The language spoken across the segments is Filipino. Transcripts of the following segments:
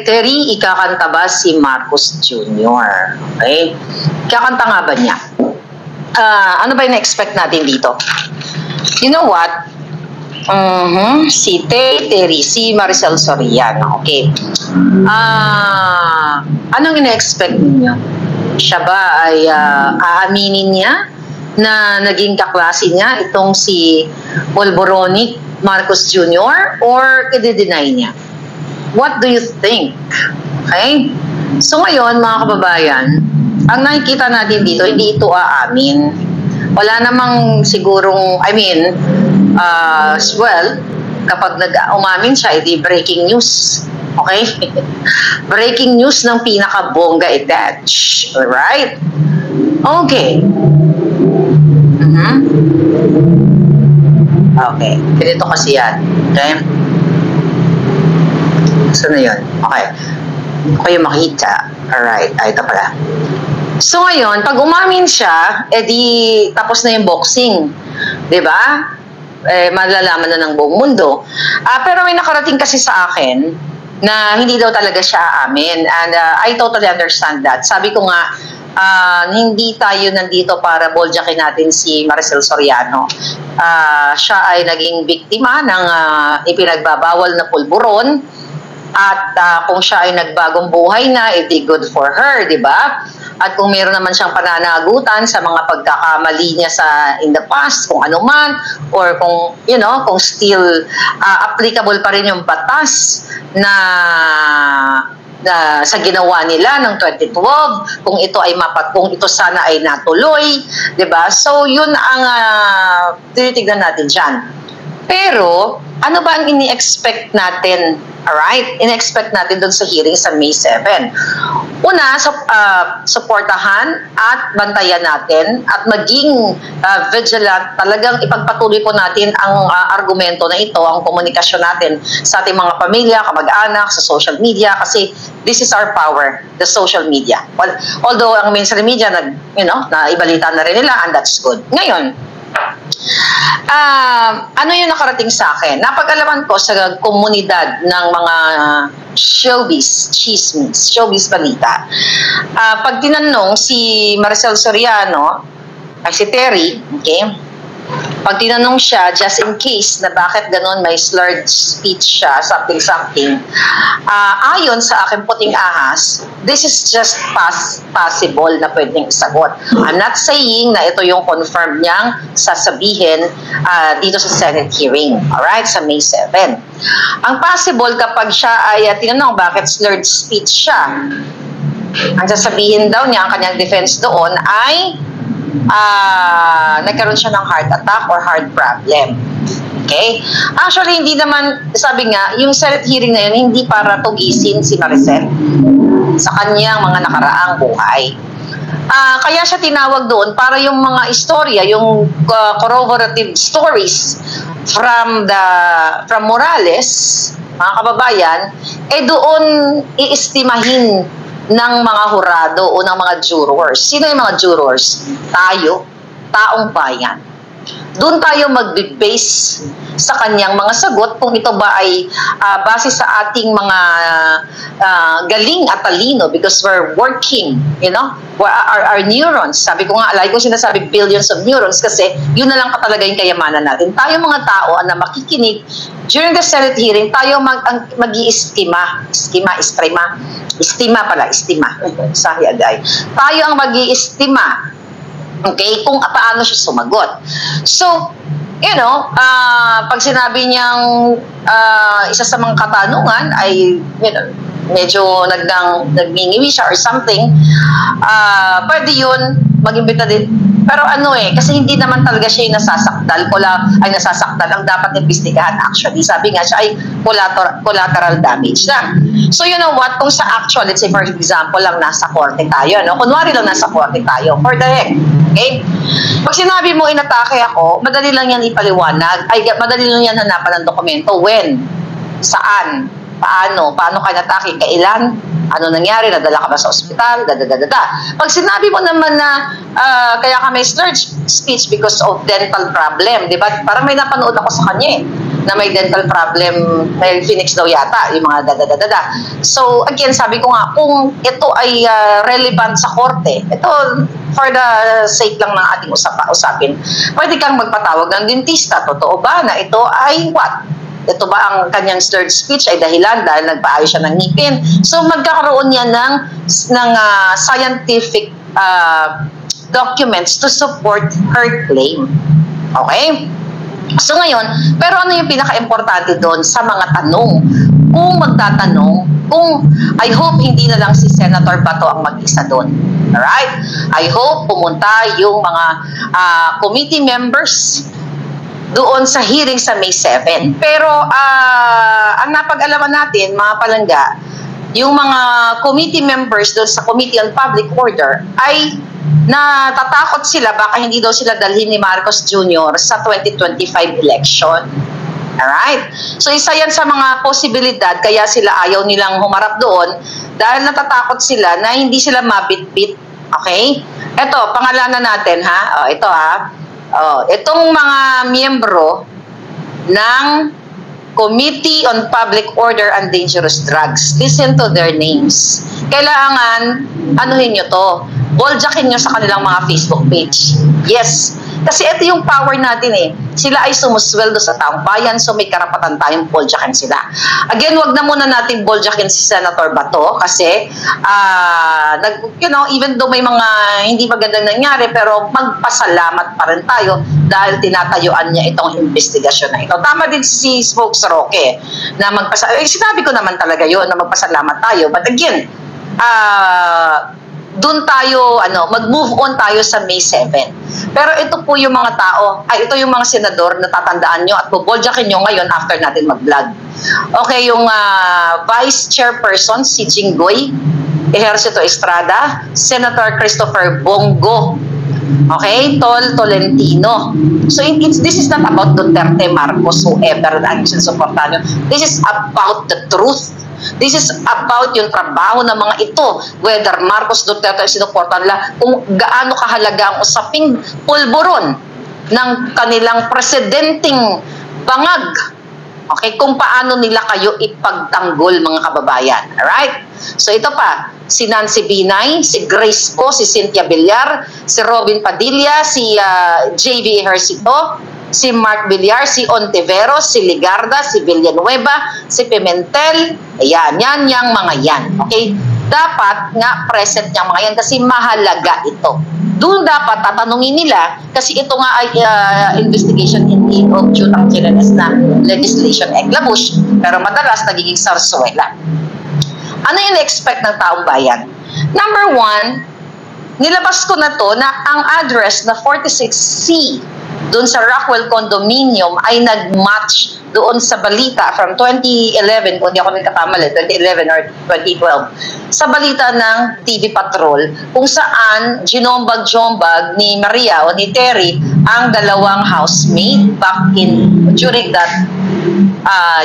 Terry, ikakanta ba si Marcos Jr.? Okay? Ikakanta nga ba niya? Ano ba yung na-expect natin dito? You know what? Si Terry, si Maricel Soriano. Okay. Anong ina-expect niyo? Siya ba ay aaminin niya na naging kaklase niya itong si Polboronic Marcos Jr. or i-deny niya? What do you think? Okay? So ngayon, mga kababayan, ang nakikita natin dito, hindi ito aamin. Wala namang sigurong, well, kapag umamin siya, edi breaking news. Okay? Breaking news ng pinaka-bongga attach. Alright? Okay. Okay. Ganito kasi yan. Okay? Saan na yun? Okay. Kayo makita. Alright. Ito pala. So ngayon, pag umamin siya, edi tapos na yung boxing. Diba? Malalaman na ng buong mundo. Pero may nakarating kasi sa akin na hindi daw talaga siya aamin. And I totally understand that. Sabi ko nga, hindi tayo nandito para boljakin natin si Maricel Soriano. Siya ay naging biktima ng ipinagbabawal na pulburon. At kung siya ay nagbagong buhay na, edi good for her, di ba? At kung meron naman siyang pananagutan sa mga pagkakamali niya in the past, kung ano man, or kung, kung still applicable pa rin yung batas na sa ginawa nila ng 2012, kung ito sana ay natuloy, di ba? So, yun ang tinitignan natin dyan. Pero, ano ba ang ini-expect natin? Alright? In-expect natin doon sa hearing sa May 7. Una, supportahan at bantayan natin at maging vigilant. Talagang ipagpatuloy po natin ang argumento na ito, ang komunikasyon natin sa ating mga pamilya, kamag-anak, sa social media, kasi this is our power, the social media. Well, although ang mainstream media, naibalita na rin nila, and that's good. Ngayon, ano yung nakarating sa akin? Napag-alaman ko sa komunidad ng mga showbiz, chismis, showbiz balita. Pag tinanong si Maricel Soriano, ay si Terry, okay? Pag tinanong siya, just in case na bakit ganun may slurred speech siya, something, ayon sa aking puting ahas, this is just possible na pwedeng isagot. I'm not saying na ito yung confirmed niyang sasabihin dito sa Senate hearing, alright, sa May 7. Ang possible kapag siya ay tinanong bakit slurred speech siya, ang sasabihin daw niya, ang kanyang defense doon ay nagkaroon siya ng heart attack or heart problem. Okay? Actually, hindi naman, sabi nga, yung Senate hearing na yun, hindi para tugisin si Maricel sa kanyang mga nakaraang buhay. Kaya siya tinawag doon para yung mga istorya, yung corroborative stories from Morales, mga kababayan, doon iestimahin ng mga hurado o ng mga jurors. Sino yung mga jurors? Tayo, taong bayan. Doon tayo mag-base sa kanyang mga sagot kung ito ba ay base sa ating mga galing at talino, because we're working, our neurons. Sabi ko nga, like ko sinasabi, billions of neurons, kasi yun na lang talaga yung kayamanan natin. Tayo mga tao na makikinig during the Senate hearing, tayo mag-i-estima. Sayagay. Tayo ang mag-i-estima. Okay? Kung paano siya sumagot. So, pag sinabi niyang isa sa mga katanungan ay, medyo nagningiwi siya or something, pwede yun mag-imbita din. Pero kasi hindi naman talaga siya yung nasasaktan. Ang dapat imbestigahan actually. Sabi nga siya ay collateral damage na. So you know what, kung sa actual, let's say for example lang nasa korte tayo, kunwari lang nasa korte tayo, for the heck, okay? Pag sinabi mo inatake ako, madali lang yan ipaliwanag, madali lang yan hanapan ng dokumento. When? Saan? Paano ka natake? Kailan? Ano nangyari? Nadala ka ba sa ospital? Pag sinabi mo naman na kaya ka may slurred speech because of dental problem, di ba? Parang may napanood ako sa kanya na may dental problem, may Phoenix daw yata, yung mga dadadadada. So, again, sabi ko nga, kung ito ay relevant sa korte, ito, for the sake lang ng ating usapin, pwede kang magpatawag ng dentista. Totoo ba na ito ay what? Ito ba ang kanyang slurred speech ay dahilan dahil nagpaayos siya ng ngipin? So, magkakaroon niya ng scientific documents to support her claim. Okay? So ngayon, pero ano yung pinaka-importante doon sa mga tanong? Kung magtatanong, I hope hindi na lang si Senator Bato ang mag-isa doon. Alright? I hope pumunta yung mga committee members doon sa hearing sa May 7. Pero ang napag-alaman natin, mga palangga, yung mga committee members doon sa Committee on Public Order ay natatakot sila baka hindi daw sila dalhin ni Marcos Jr. sa 2025 election. Alright? So isa yan sa mga posibilidad kaya sila ayaw nilang humarap doon dahil natatakot sila na hindi sila mabitbit. Okay? Ito, pangalanan natin ha. Ito ha. Itong mga miyembro ng Committee on Public Order and Dangerous Drugs. Listen to their names. Kailangan, anuhin nyo to. Boljakin nyo sa kanilang mga Facebook page. Yes. Kasi ito yung power natin eh. Sila ay sumusweldo sa taong bayan, so may karapatan tayong boljakin sila. Again, wag na muna natin boljakin si Senator Bato kasi, even though may mga hindi magandang nangyari, pero magpasalamat pa rin tayo dahil tinatayuan niya itong investigasyon na ito. Tama din si Spokes Roque na sinabi ko naman talaga yun na magpasalamat tayo. But again, doon tayo, mag-move on tayo sa May 7. Pero ito po yung mga tao, ito yung mga senador na tatandaan nyo at buboljakin nyo ngayon after natin mag-vlog. Okay, yung Vice Chairperson, si Jinggoy Ejercito Estrada, Senator Christopher Bongo, okay, Tolentino. So this is not about Duterte, Marcos, whoever ang sinusuportahan nyo. This is about the truth. This is about yung trabaho ng mga ito, whether Marcos, Duterte ay sinuportahan nila, kung gaano kahalaga ang usaping pulburon ng kanilang presidenting bangag. Okay, kung paano nila kayo ipagtanggol mga kababayan. Alright? So ito pa, si Nancy Binay, si Grace Po, si Cynthia Villar, si Robin Padilla, si JV Ejercito, si Mark Villar, si Ontiveros, si Ligarda, si Villanueva, si Pimentel, ayan, yung mga yan. Okay? Dapat nga present yung mga yan kasi mahalaga ito. Doon dapat tatanungin nila kasi ito nga ay investigation in aid of June ang kinanas na legislation eklabush pero madalas nagiging sarsuela. Ano yung expect ng taong bayan? Number one, nilabas ko na to na ang address na 46C doon sa Rockwell Condominium ay nag-match doon sa balita from 2011, kung di ako nagkakamali, 2011 or 2012, sa balita ng TV Patrol, kung saan ginombag-jombag ni Maria o ni Terry ang dalawang housemate back during that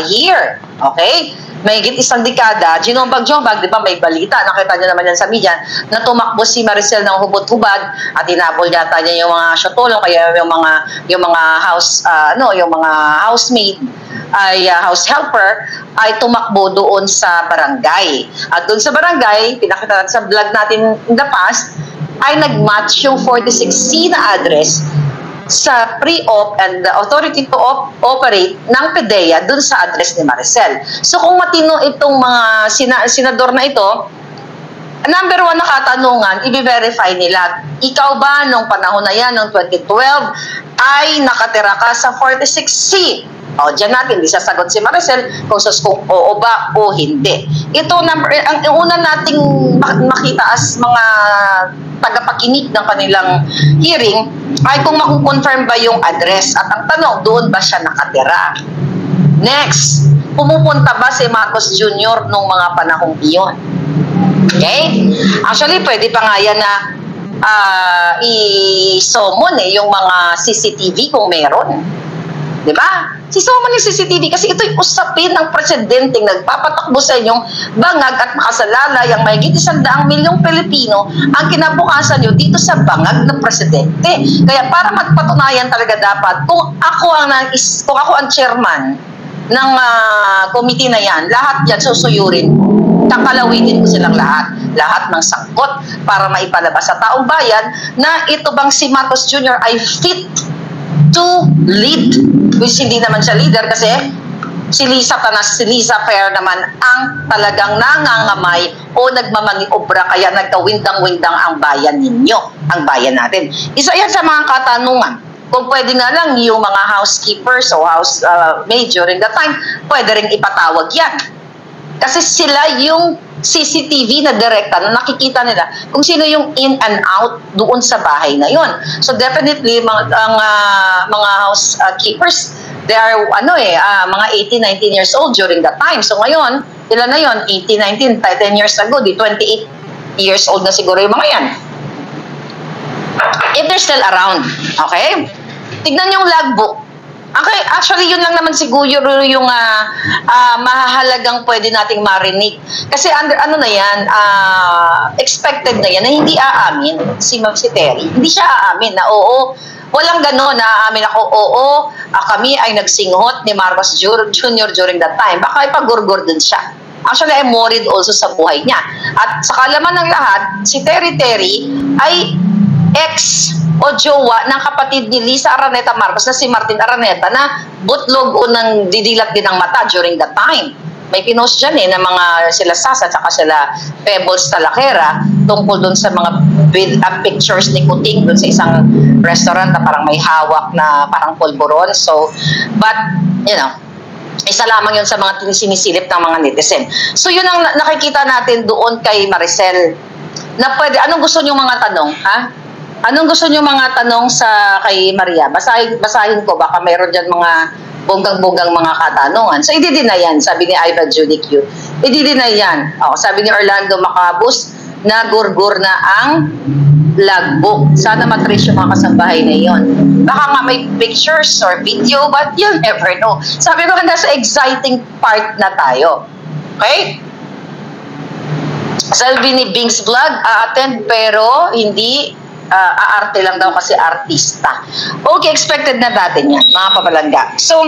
year. Okay? Mahigit isang dekada, ginombag-jombag, di ba may balita, nakita niyo naman yan sa media, na tumakbo si Maricel ng hubot-hubad at inabol yata niya yung mga syotolong, kaya yung mga housemaid ay house helper ay tumakbo doon sa barangay. At doon sa barangay, pinakita natin sa vlog natin in the past, ay nag-match yung 46C na address sa pre-op and the authority to operate ng PDEA dun sa address ni Maricel. So kung matino itong mga senador na ito, number one na katanungan, i-verify nila, ikaw ba nung panahon na yan, noong 2012, ay nakatira ka sa 46C? O, dyan natin, di sasagot si Maricel kung oo ba o hindi. Ito, ang una nating makita as mga tagapakinig ng kanilang hearing ay kung makukonfirm ba yung address at ang tanong, doon ba siya nakatira? Next, pumupunta ba si Marcos Jr. nung mga panahong iyon? Okay? Actually, pwede pa nga yan na i-summon yung mga CCTV kung meron. Diba? Si-summon yung CCTV kasi ito'y usapin ng presidenteng nagpapatakbo sa inyong bangag at makasalalay ang mahigit 100 milyong Pilipino ang kinabukasan nyo dito sa bangag ng presidente. Kaya para magpatunayan talaga dapat kung ako ang chairman ng committee na yan, lahat yan susuyurin. Kakalawitin ko silang lahat ng sangkot para maipalabas sa taong bayan na ito bang si Marcos Jr. ay fit to lead, which hindi naman siya leader kasi si Lisa Fair naman ang talagang nangangamay o nagmamaniobra kaya nagkawindang-windang ang bayan ninyo, ang bayan natin. Isa yan sa mga katanungan. Kung pwede nga lang yung mga housekeepers o house maid during the time, pwede rin ipatawag yan. Kasi sila yung CCTV na direkta na nakikita nila kung sino yung in and out doon sa bahay na yon. So definitely mga housekeepers, they are mga 18, 19 years old during that time. So ngayon, ilan na yon? 18, 19, 10 years ago, di 28 years old na siguro yung mga yan. If they're still around, okay? Tignan yung logbook. Okay, actually yun lang naman siguro yung mahahalagang pwede nating marinig. Kasi expected na yan na hindi aamin si Terry. Hindi siya aamin na oo, walang gano'n na aamin ako, kami ay nagsinghot ni Marcos Jr. during that time. Baka ipagurgur din siya. Actually, I'm worried also sa buhay niya. At sa kalaman ng lahat, si Terry ay ex o jowa ng kapatid ni Lisa Araneta Marcos na si Martin Araneta na butlog o nang didilat din ng mata during that time. May pinost dyan na mga sila Sasa at saka sila Pebbles Talakera tungkol dun sa mga pictures ni Kuting dun sa isang restaurant na parang may hawak na parang polvoron. So, but, isa lamang yun sa mga sinisilip ng mga netizen. So, yun ang nakikita natin doon kay Maricel na pwede. Anong gusto nyo mga tanong, ha? Anong gusto nyo mga tanong kay Maria? Basahin ko, baka mayroon dyan mga bonggang-bonggang mga katanungan. So, i-deny yan, sabi ni Iva Judy Q. I-deny yan. Sabi ni Orlando Macabus, nagurgur na ang logbook. Sana matrace yung mga kasambahay na yon. Baka nga may pictures or video, but you'll never know. Sabi ko, nasa exciting part na tayo. Okay? Sabi ni Bing's Vlog, attend pero hindi aarte lang daw kasi artista. Okay, expected na natin yan, mga papalangga. So,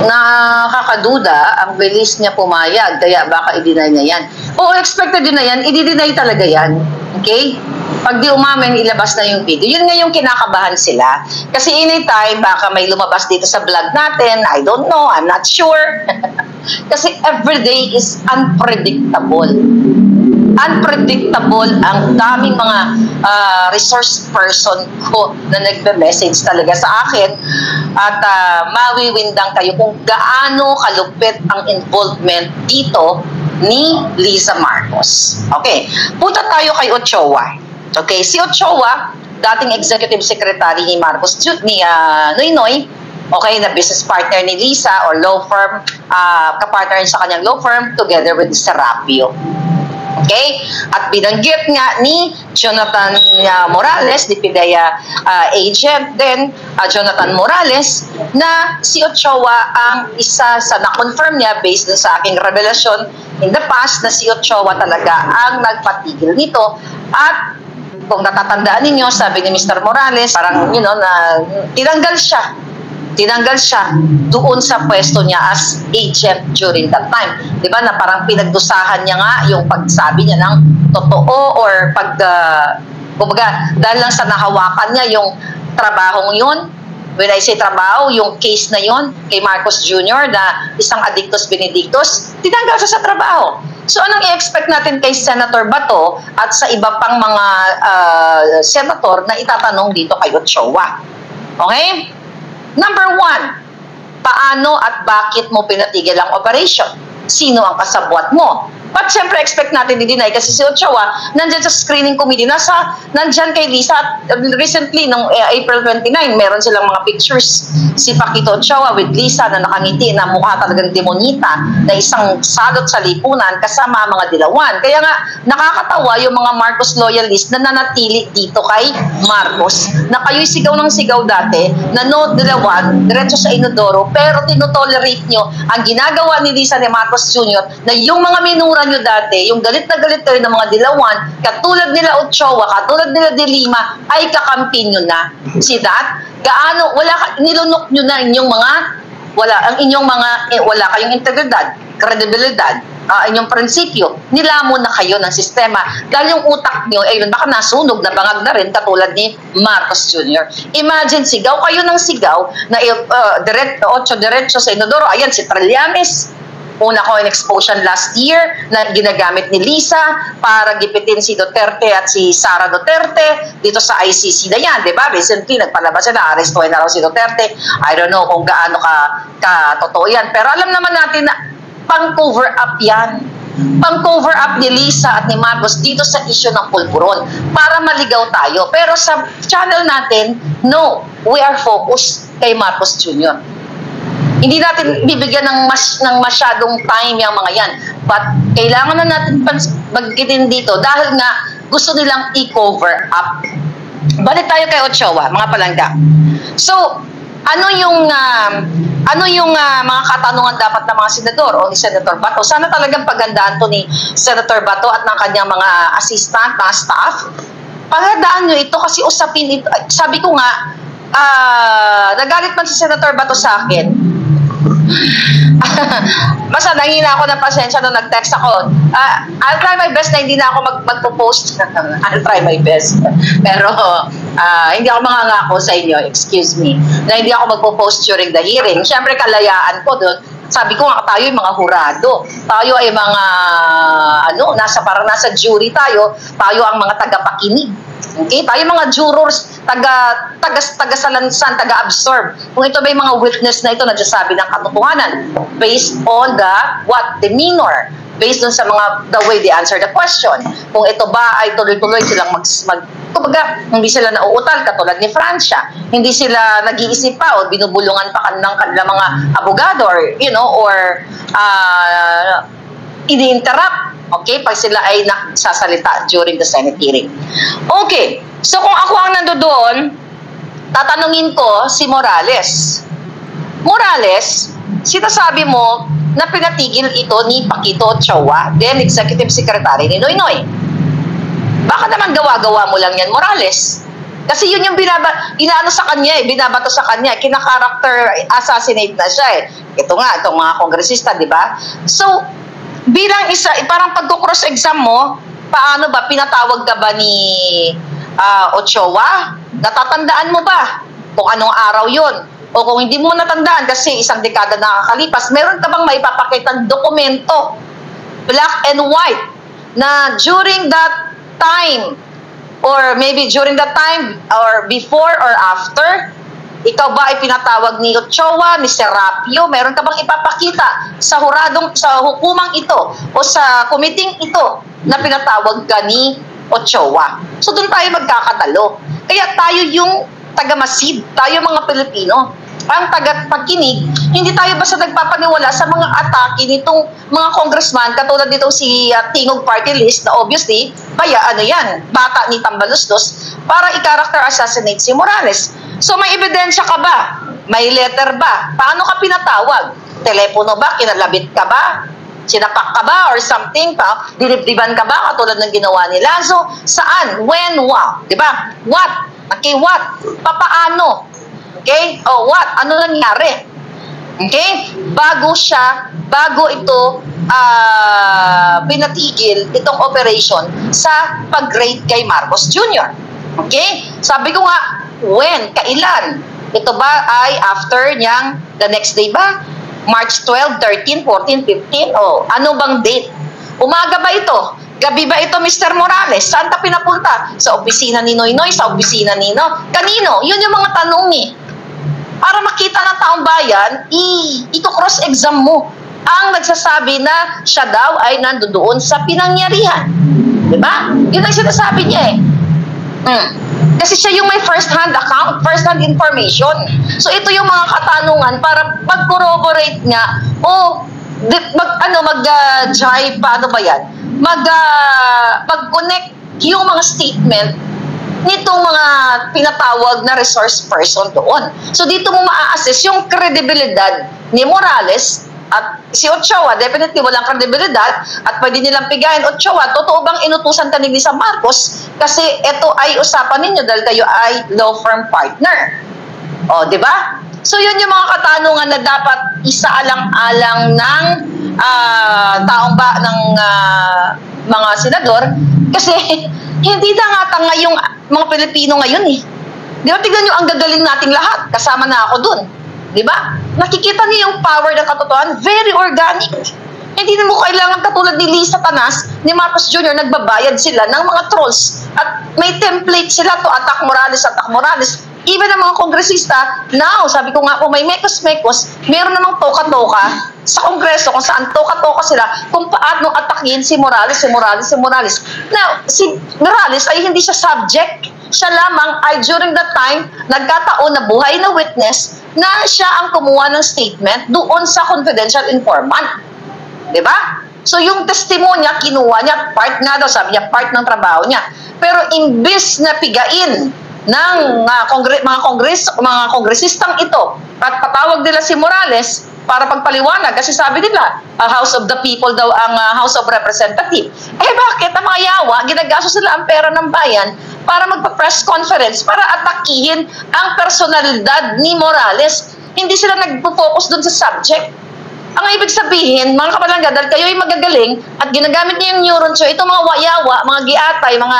nakakaduda, ang bilis niya pumayag, kaya baka i-deny niya yan. Oo, expected yun na yan, i-deny talaga yan. Okay? Pag di umamin, ilabas na yung video. Yun nga yung kinakabahan sila. Kasi anytime, baka may lumabas dito sa vlog natin, I don't know, I'm not sure. Kasi everyday is unpredictable. Unpredictable ang daming mga resource person ko na nagbe-message talaga sa akin at mawiwindang kayo kung gaano kalupit ang involvement dito ni Lisa Marcos. Okay, punta tayo kay Ochoa. Okay, si Ochoa, dating executive secretary ni Marcos, ni Noynoy, okay, na business partner ni Lisa or law firm, kapartner sa kanyang law firm together with Serapio. Okay? At binanggit nga ni Jonathan Morales, di PIDEA agent din, Jonathan Morales, na si Ochoa ang isa sa na-confirm niya based dun sa aking revelasyon in the past na si Ochoa talaga ang nagpatigil nito. At kung natatandaan ninyo, sabi ni Mr. Morales, parang, na tinanggal siya doon sa pwesto niya as agent during that time. Di ba, na parang pinagdusahan niya nga yung pagsabi niya ng totoo or kumbaga, dahil lang sa nahawakan niya yung trabahong yun. When I say trabaho, yung case na yun kay Marcos Jr. na isang addictus benedictus, tinanggal siya sa trabaho. So, anong i-expect natin kay Senator Bato at sa iba pang mga senator na itatanong dito kay Ochoa? Okay? Number 1, paano at bakit mo pinatigil ang operation? Sino ang kasabwat mo? But syempre, expect natin i-deny kasi si Ochoa, nandyan sa screening committee, nandyan kay Lisa. Recently, nung April 29, meron silang mga pictures si Paquito Ochoa with Lisa na nakangiti na mukha talagang demonita na isang salot sa lipunan kasama ang mga dilawan. Kaya nga, nakakatawa yung mga Marcos loyalist na nanatili dito kay Marcos na kayo'y sigaw ng sigaw dati na no dilawan, diretso sa inodoro, pero tinotolerate nyo ang ginagawa ni Lisa ni Marcos Jr. na yung mga minura naalala nyo dati, yung galit na galit kayo ng mga dilawan, katulad nila Ochoa, katulad nila De Lima, ay kakampi nyo na. See that? Gaano, nilunok nyo na inyong mga, wala kayong integridad, kredibilidad, inyong prinsipyo, nilamon na kayo ng sistema. Dahil yung utak nyo, baka nasunog, nabangag na rin, katulad ni Marcos Jr. Imagine, sigaw kayo ng sigaw, na diretso sa Inodoro, ayan, si Trillanes, una ko in-expose last year na ginagamit ni Lisa para gipitin si Duterte at si Sara Duterte dito sa ICC na yan, di ba? Recently, nagpalabas na, arestuhin na raw si Duterte. I don't know kung gaano ka totoo yan. Pero alam naman natin na pang-cover up yan. Pang-cover up ni Lisa at ni Marcos dito sa issue ng pulburon para maligaw tayo. Pero sa channel natin, no, we are focused kay Marcos Jr. Hindi natin bibigyan ng masyadong time yung mga yan. But kailangan na natin magkitin dito dahil nga gusto nilang i-cover up. Balik tayo kay Ochoa, mga palangga. So, ano yung mga katanungan dapat ng mga senador o ni Senator Bato? Sana talagang pagandaan to ni Senator Bato at ng kanyang mga assistant, mga staff. Pagandaan nyo ito kasi usapin ito. Sabi ko nga, nagalit man si Senator Bato sa akin. Basta nangina ako ng pasensya nung nag-text ako. I'll try my best na hindi na ako magpo-post. I'll try my best. Pero hindi ako mangangako sa inyo, excuse me, na hindi ako magpo-post during the hearing. Siyempre kalayaan ko doon. Sabi ko nga, tayo ay mga hurado. Tayo ay mga parang nasa jury tayo. Tayo ang mga tagapakinig. Okay? Tayo mga jurors, taga-salansan, taga-absorb. Kung ito ba yung mga witness na ito nagsasabi ng katotohanan based on the demeanor, based on sa the way they answer the question. Kung ito ba ay tuloy-tuloy silang kumbaga, hindi sila nauutal katulad ni Francia. Hindi sila nag-iisip pa o binubulungan pa ng kanilang mga abogado or ini-interrupt. Okay? Pag sila ay nagsasalita during the Senate hearing. Okay. So, kung ako ang nandoon, tatanungin ko si Morales. Morales, sinasabi mo na pinatigil ito ni Paquito Ochoa, then Executive Secretary ni Noynoy. Baka naman gawa-gawa mo lang yan, Morales. Kasi yun yung binabato sa kanya, kinakarakter assassinate na siya eh. Ito nga, itong mga kongresista, di ba? So, bilang isa, parang pagko-cross-exam mo, paano ba, pinatawag ka ba ni Ochoa? Natatandaan mo ba kung anong araw yun? O kung hindi mo natandaan kasi isang dekada nakakalipas, meron ka bang maipapakitang dokumento, black and white, na during that time, or maybe during that time, or before or after, ikaw ba ay pinatawag ni Ochoa, ni Serapio? Meron ka bang ipapakita sa hukumang ito o sa committee ito na pinatawag ka ni Ochoa? So doon tayo magkakatalo. Kaya tayo yung taga-masid, tayo mga Pilipino, ang taga-pagkinig, hindi tayo basta nagpapaniwala sa mga atake nitong mga congressman, katulad nitong si Tingog Party List na obviously, kaya bata ni Tambalustos, para i-character assassinate si Morales. So may ebidensya ka ba? May letter ba? Paano ka pinatawag? Telepono ba? Kinalabit ka ba? Sinapak ka ba? Or something? Dinibdiban ka ba? Katulad ng ginawa nila. So, saan? When? Wow. Diba? What? Okay, what? Papaano? Okay? Oh, what? Ano nangyari? Okay? Bago ito pinatigil itong operation sa pag-raid kay Marcos Jr. Okay? Sabi ko nga, when? Kailan? Ito ba ay after niyang the next day ba? March 12, 13, 14, 15? O ano bang date? Umaga ba ito? Gabi ba ito, Mr. Morales? Saan ka pinapunta? Sa opisina ni Noynoy? Sa opisina ni Kanino? Yun yung mga tanong Para makita ng taong bayan, ito-cross-exam mo ang nagsasabi na siya daw ay nandoon sa pinangyarihan. Diba? Yun ang sinasabi niya Kasi siya yung may first-hand account, first-hand information. So ito yung mga katanungan para pag-corroborate nga, mag-jive, paano ba yan? Mag-connect yung mga statement nitong mga pinatawag na resource person doon. So dito mo maa-assess yung kredibilidad ni Morales At si Ochoa, definitely walang kredibilidad at pwede nilang pigayin, Ochoa, totoo bang inutusan ka ni Lisa Marcos? Kasi ito ay usapan ninyo dahil kayo ay law firm partner. O, di ba? So, yun yung mga katanungan na dapat isaalang-alang ng mga senador. Kasi, hindi na nga tanga yung mga Pilipino ngayon eh. Di ba, tignan nyo ang gagaling nating lahat. Kasama na ako dun. Di ba? Nakikita niyo yung power ng katotohanan, very organic. Hindi na mo kailangan katulad ni Lisa Tanas, ni Marcos Jr., nagbabayad sila ng mga trolls. At may template sila to attack Morales. Even ang mga kongresista, now, sabi ko nga po, may mekos-mekos, meron namang toka-toka sa kongreso kung saan toka-toka sila kung paano atakin si Morales. Now, si Morales ay hindi siya subject. Siya lamang ay during that time, nagkataon na buhay na witness na siya ang kumuha ng statement doon sa confidential informant. Diba? So yung testimonya, kinuha niya, part nga daw, sabi niya, part ng trabaho niya. Pero imbis na pigain ng mga kongresistang ito at patawag nila si Morales para pagpaliwanag, kasi sabi nila, House of the People daw ang House of Representative. Bakit ang mga yawa, ginagastos sila ang pera ng bayan para magpa-press conference para atakihin ang personalidad ni Morales. Hindi sila nagpo-focus dun sa subject. Ang ibig sabihin, mga kapalangga, dahil kayo ay magagaling at ginagamit niyo yung neuron nyo, itong mga wayawa, mga giatay, mga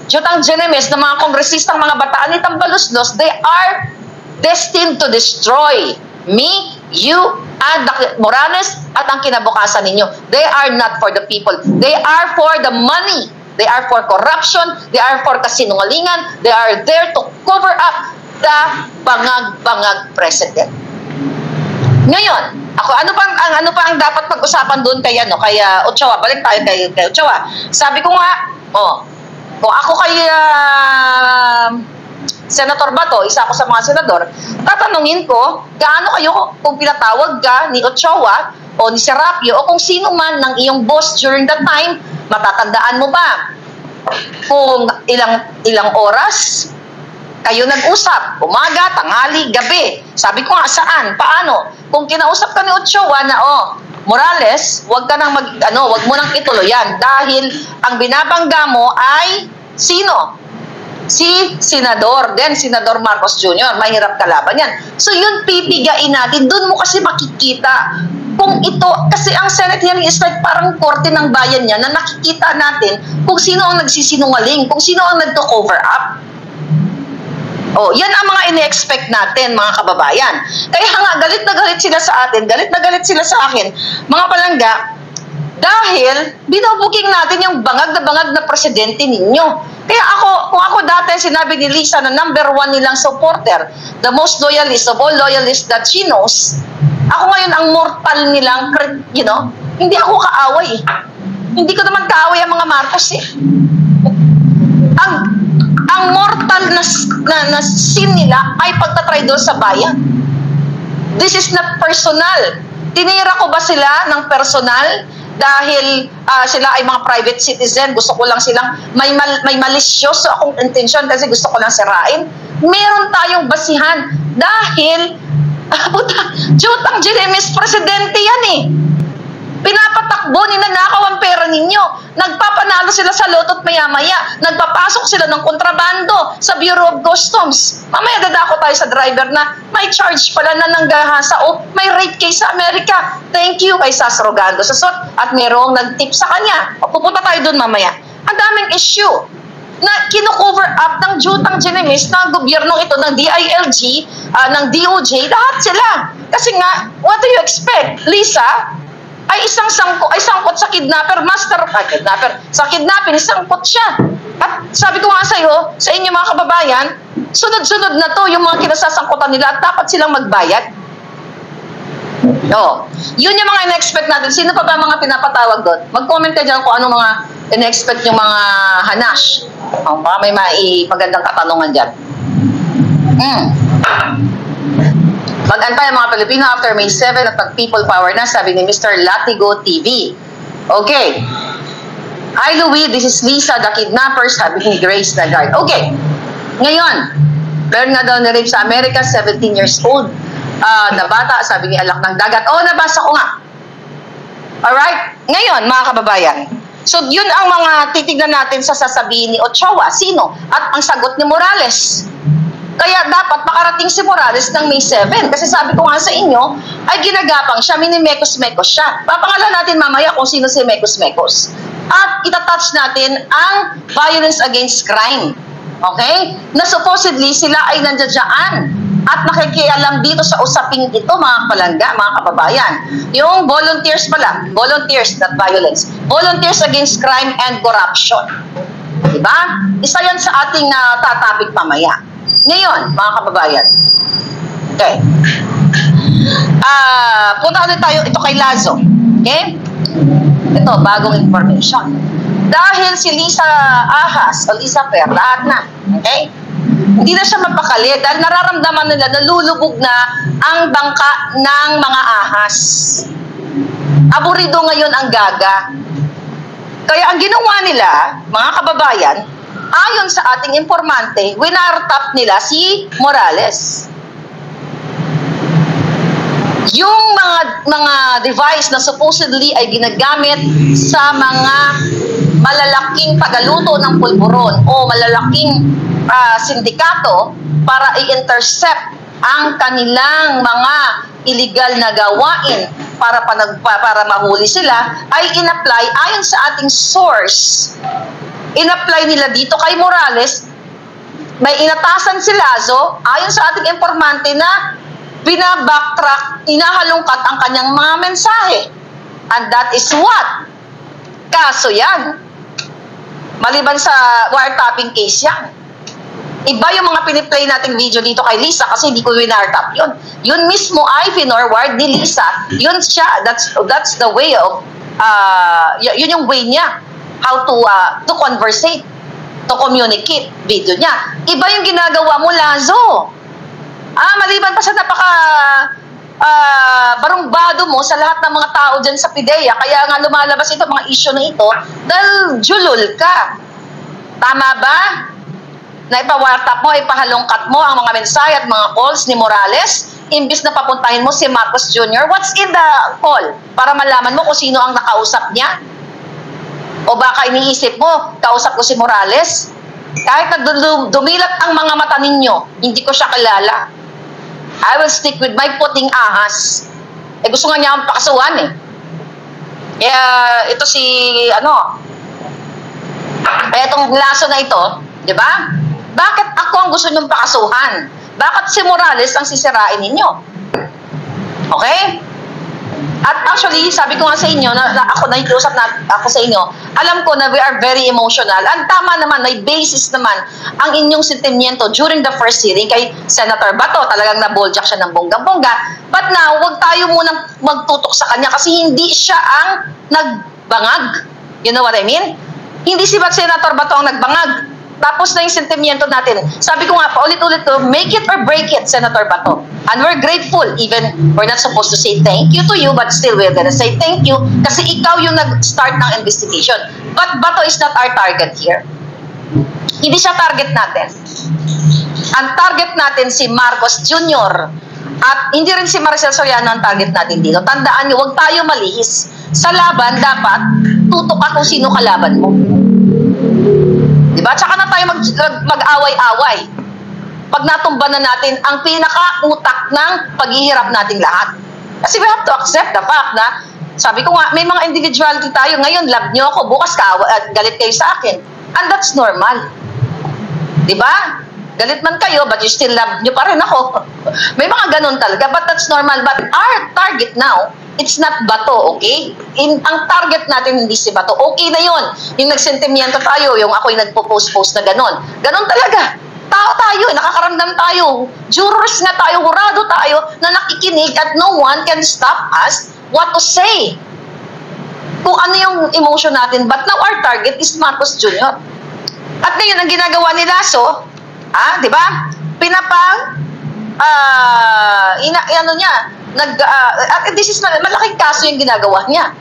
jutang genemes na mga kongresistang mga bataan ni Tambaluslos, they are destined to destroy me, you, and Morales at ang kinabukasan ninyo. They are not for the people. They are for the money. They are for corruption. They are for kasinungalingan. They are there to cover up the bangag-bangag president. Ngayon, ano pa ang dapat pag-usapan doon kay Ochoa? Balik tayo kay Ochoa. Sabi ko nga, kung ako kay Senator Bato, isa ako sa mga senador, tatanungin ko, gaano kayo kung pinatawag ka ni Ochoa o ni Serapio o kung sino man ng iyong boss during that time, matatandaan mo ba kung ilang oras kayo nag-usap, umaga, tanghali, gabi. Sabi ko nga, saan, paano? Kung kinausap ka ni Ochoa na, Morales, wag mo nang ituloy yan dahil ang binabangga mo ay sino? Si Senador Marcos Jr. Mahirap kalaban yan. So yun pipigain natin. Doon mo kasi makikita kung ito, kasi ang Senate hearing is like parang korte ng bayan niya na nakikita natin kung sino ang nagsisinungaling, kung sino ang nagto-cover up. Yan ang mga ine-expect natin, mga kababayan. Kaya nga, galit na galit sila sa atin, galit na galit sila sa akin, mga palangga, dahil binubuking natin yung bangag na presidente ninyo. Kaya kung ako dati sinabi ni Lisa na number 1 nilang supporter, the most loyalist of all loyalists that she knows, ako ngayon ang mortal nilang, hindi ako kaaway. Hindi ko naman kaaway ang mga Marcos eh. Ang mortal na sin nila ay pagtatraidor sa bayan. This is not personal. Tinira ko ba sila ng personal? Dahil sila ay mga private citizen, gusto ko lang silang, may malisyoso akong intensyon kasi gusto ko lang sirain. Meron tayong basihan dahil jutang Jiremis presidente yan eh. Pinapatakbo, ninanakaw ang pera ninyo. Nagpapanalo sila sa loto't maya-maya. Nagpapasok sila ng kontrabando sa Bureau of Customs. Mamaya dadako tayo sa driver na may charge pala na nanggahasa o may rape case sa Amerika. Thank you kay Sas Rogando sa SOT at merong nag-tip sa kanya. Pupunta tayo dun mamaya. Ang daming issue na kino-cover up ng jutang Jiremis ng gobyernong ito, ng DILG, ng DOJ, lahat sila. Kasi nga, what do you expect? Lisa, ay sangkot sa kidnapper, sa kidnapping, sangkot siya. At sabi ko nga sa inyo mga kababayan, sunod-sunod na to yung mga kinasasangkutan nila at dapat silang magbayad. Yun yung mga in-expect natin. Sino pa ba mga pinapatawag doon? Mag-comment ka dyan kung ano mga in-expect yung mga hanash. Baka may magandang katanungan dyan. Mag-antay ang mga Pilipino after May 7 at pag-people power na, sabi ni Mr. Latigo TV. Okay. Hi Louie, this is Lisa, the kidnapper, sabi ni Grace Lagarde. Okay. Ngayon, meron nga daw na-rape sa Amerika, 17 years old na bata, sabi ni Alak ng Dagat. Nabasa ko nga. Alright? Ngayon, mga kababayan, so yun ang mga titignan natin sa sasabihin ni Ochoa. Sino? At ang sagot ni Morales. Kaya dapat makarating si Morales ng May 7. Kasi sabi ko nga sa inyo, ay ginagapang siya, minimekos-mekos siya. Papangalan natin mamaya kung sino si Mekos-Mekos. At itatouch natin ang violence against crime. Okay? Na supposedly sila ay nandiyan at nakikialam dito sa usaping ito, mga palangga, mga kababayan. Yung volunteers pala, volunteers, not violence. Volunteers against crime and corruption. Diba? Isa yan sa ating tatapik mamaya. Ngayon, mga kababayan. Okay. Punta ulit tayo, ito kay Lazo. Okay? Ito, bagong information. Dahil si Lisa Ahas o Lisa Fer, lahat na. Okay? Hindi na siya mapakali dahil nararamdaman nila nalulubog na ang bangka ng mga ahas. Aburido ngayon ang gaga. Kaya ang ginawa nila, mga kababayan, ayon sa ating informante, winartap nila si Morales. Yung mga device na supposedly ay ginagamit sa mga malalaking tagaluto ng pulburon o malalaking sindikato para i-intercept ang kanilang mga illegal na gawain para mahuli sila ay in-apply ayon sa ating source. In-apply nila dito kay Morales. May inatasan si Lazo ayon sa ating informante na binabacktrack, inahalungkat ang kanyang mga mensahe. And that is what? Kaso yan. Maliban sa wiretapping case yan. Iba yung mga piniplay nating video dito kay Lisa kasi hindi ko winartap yun. Yun mismo ay finorward ni Lisa. Yun siya. That's the way of, yun yung way niya. How to conversate, to communicate video niya. Iba yung ginagawa mo, Lazo. Maliban pa sa barumbado mo sa lahat ng mga tao dyan sa PIDEA, kaya nga lumalabas ito, mga issue na ito, dahil julol ka. Tama ba? Na ipawartap mo, ipahalongkat mo ang mga mensahe at mga calls ni Morales, imbis na papuntahin mo si Marcos Jr. What's in the call? Para malaman mo kung sino ang nakausap niya. O baka iniisip mo, kausap ko si Morales? Kahit dumilat ang mga mata ninyo, hindi ko siya kilala. I will stick with my puting ahas. Gusto nga niya akong pakasuhan eh. Kaya ito si, itong Lazo na ito, di ba? Bakit ako ang gusto niyong pakasuhan? Bakit si Morales ang sisirain ninyo? Okay? At actually, sabi ko nga sa inyo, ako nakikiusap na ako sa inyo, alam ko na we are very emotional. Ang tama naman, may basis naman ang inyong sentimiento during the first hearing kay Senator Bato. Talagang naboljak siya ng bonggang-bongga. But now, huwag tayo munang magtutok sa kanya kasi hindi siya ang nagbangag. You know what I mean? Hindi si Senator Bato ang nagbangag. Tapos na yung sentimiento natin. Sabi ko nga, paulit-ulit to, make it or break it, Senator Bato. And we're grateful, even we're not supposed to say thank you to you, but still we're gonna say thank you kasi ikaw yung nag-start ng investigation. But Bato is not our target here. Hindi siya target natin. Ang target natin si Marcos Jr. At hindi rin si Maricel Soriano ang target natin dito. Tandaan niyo, huwag tayo malihis. Sa laban, dapat tutok ka kung sino kalaban mo. Diba? Tsaka na tayo mag-away-away. Pag natumba na natin ang pinaka-utak ng paghihirap nating lahat. Kasi we have to accept the fact na, sabi ko nga, may mga individuality tayo. Ngayon, love nyo ako. Bukas galit kayo sa akin. And that's normal. Diba? Galit man kayo, but you still love nyo pa rin ako. May mga ganun talaga, but that's normal. But our target now, it's not Bato, okay? Ang target natin hindi si Bato. Okay na yun. Yung nagsentimiento tayo, yung ako'y nagpo-post-post na ganun. Ganun talaga. Tao tayo, nakakaramdam tayo. Jurors nga tayo, hurado tayo na nakikinig at no one can stop us what to say. Kung ano yung emotion natin. But now our target is Marcos Jr. At ngayon, ang ginagawa ni Lazo, di ba? This is malaking kaso yung ginagawa niya.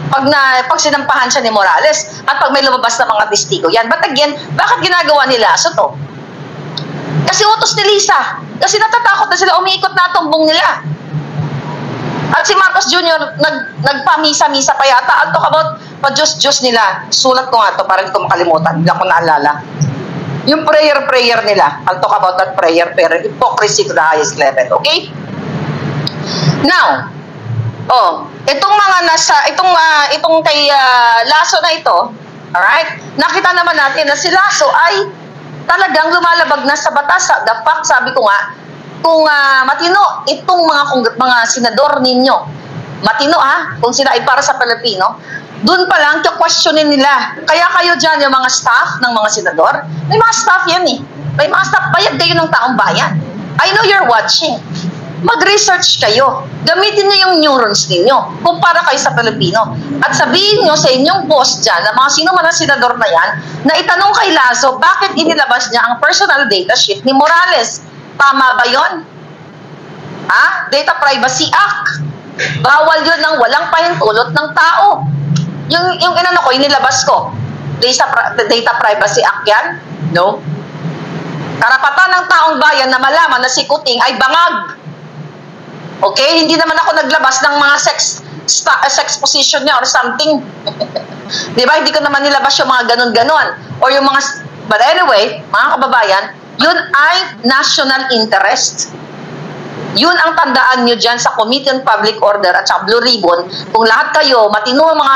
Pag sinampahan siya ni Morales at pag may lumabas na mga testigo yan. But again, bakit ginagawa ni Lazo to? Kasi utos ni Lisa. Kasi natatakot na sila, umiikot na tumbong nila. At si Marcos Jr. nagpamisa-misa pa yata. I'll talk about pa-Diyos-Diyos nila. Sulat ko nga to para hindi ko makalimutan. Hindi ko naalala. Yung prayer nila. I'll talk about that prayer. Pero hypocrisy to the highest level. Okay? Now, itong mga itong kay Lasso na ito, alright? Nakita naman natin na si Lasso ay talagang lumalabag na sa batas. The fact, sabi ko nga, kung matino itong mga senador ninyo, matino kung sila ay para sa Pilipino, dun pa lang questionin nila. Kaya kayo dyan, yung mga staff ng mga senador, may mga staff yan may mga staff, bayad kayo ng taong bayan. I know you're watching. Mag-research kayo. Gamitin nyo yung neurons ninyo kung para kayo sa Pilipino. At sabihin nyo sa inyong boss dyan, na mga sino man ang senador na yan, na itanong kay Lasso, bakit inilabas niya ang personal data sheet ni Morales? Tama ba yun? Data Privacy Act. Bawal yun ng walang pahintulot ng tao. Yung inano ko, inilabas ko. Data Privacy Act yan? No. Karapatan ng taong bayan na malaman na si Kuting ay bangag. Okay? Hindi naman ako naglabas ng mga sex position niya or something. Di ba? Hindi ko naman nilabas yung mga ganon-ganon. Or yung mga... But anyway, mga kababayan, yun ay national interest. Yun ang tandaan nyo dyan sa Committee on Public Order at sa Blue Ribbon. Kung lahat kayo, matino mga,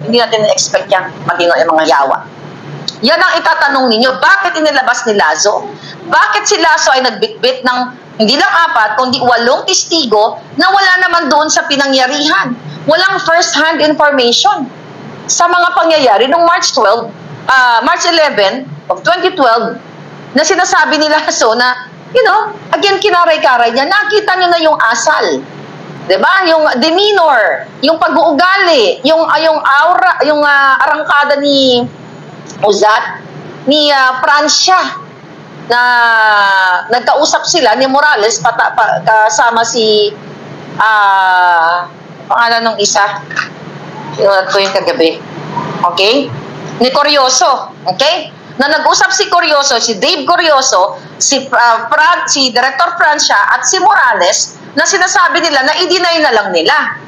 hindi natin expect yan, matino yung mga yawa. Yan ang itatanong ninyo. Bakit inilabas ni Lasso? Bakit si Lasso ay nagbitbit ng hindi lang 4, kundi 8 testigo na wala naman doon sa pinangyarihan? Walang first-hand information sa mga pangyayari noong March 11 of 2012 na sinasabi ni Lasso na, again, kinaray-karay niya, nakita niyo na yung asal. Diba? Yung demeanor, yung pag-uugali, yung aura, yung arangkada ni Uzat, ni Francia, na nagkausap sila ni Morales, kasama si, pangalan ng isa, yung kagabi. Okay? Ni Curioso. Okay? Na nag-usap si Curioso, si Dave Curioso, si Director Francia at si Morales na sinasabi nila na i-deny na lang nila.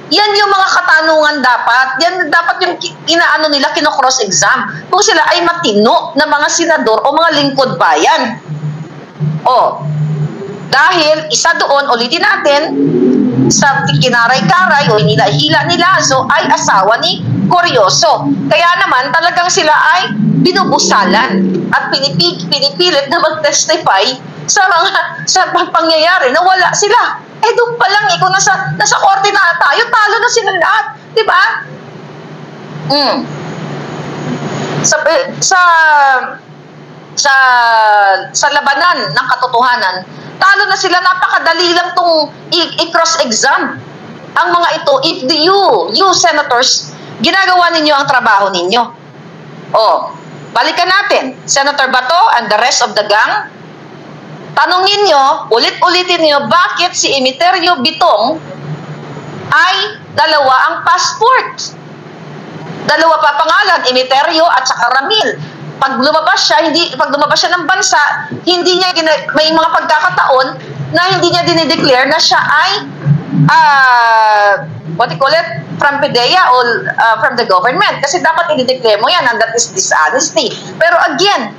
Yan yung mga katanungan dapat. Yan dapat yung inaano nila, kino-cross-exam. Kung sila ay matino na mga senador o mga lingkod bayan. Dahil isa doon, ulitin natin, sa kinaray-karay o hinila-hila ni Lasso ay asawa ni Curioso. Kaya naman talagang sila ay binubusalan at pinipilit na mag-testify sa pangyayari na wala sila. Doon pa lang, kung nasa korte na tayo, talo na sila lahat. Diba? Sa labanan ng katotohanan, talo na sila. Napakadali lang itong i-cross-exam ang mga ito. If you senators, ginagawa ninyo ang trabaho ninyo. Balikan natin. Senator Bato and the rest of the gang, tanungin nyo, ulit-ulitin nyo, bakit si Emeterio Bitong ay 2 ang passport? 2 pa pangalan, Emeterio at saka Ramil. Pag lumabas siya ng bansa, hindi niya may mga pagkakataon na hindi niya dinideclare na siya ay from PDEA o from the government. Kasi dapat i-declare mo yan, and that is dishonesty. Pero again,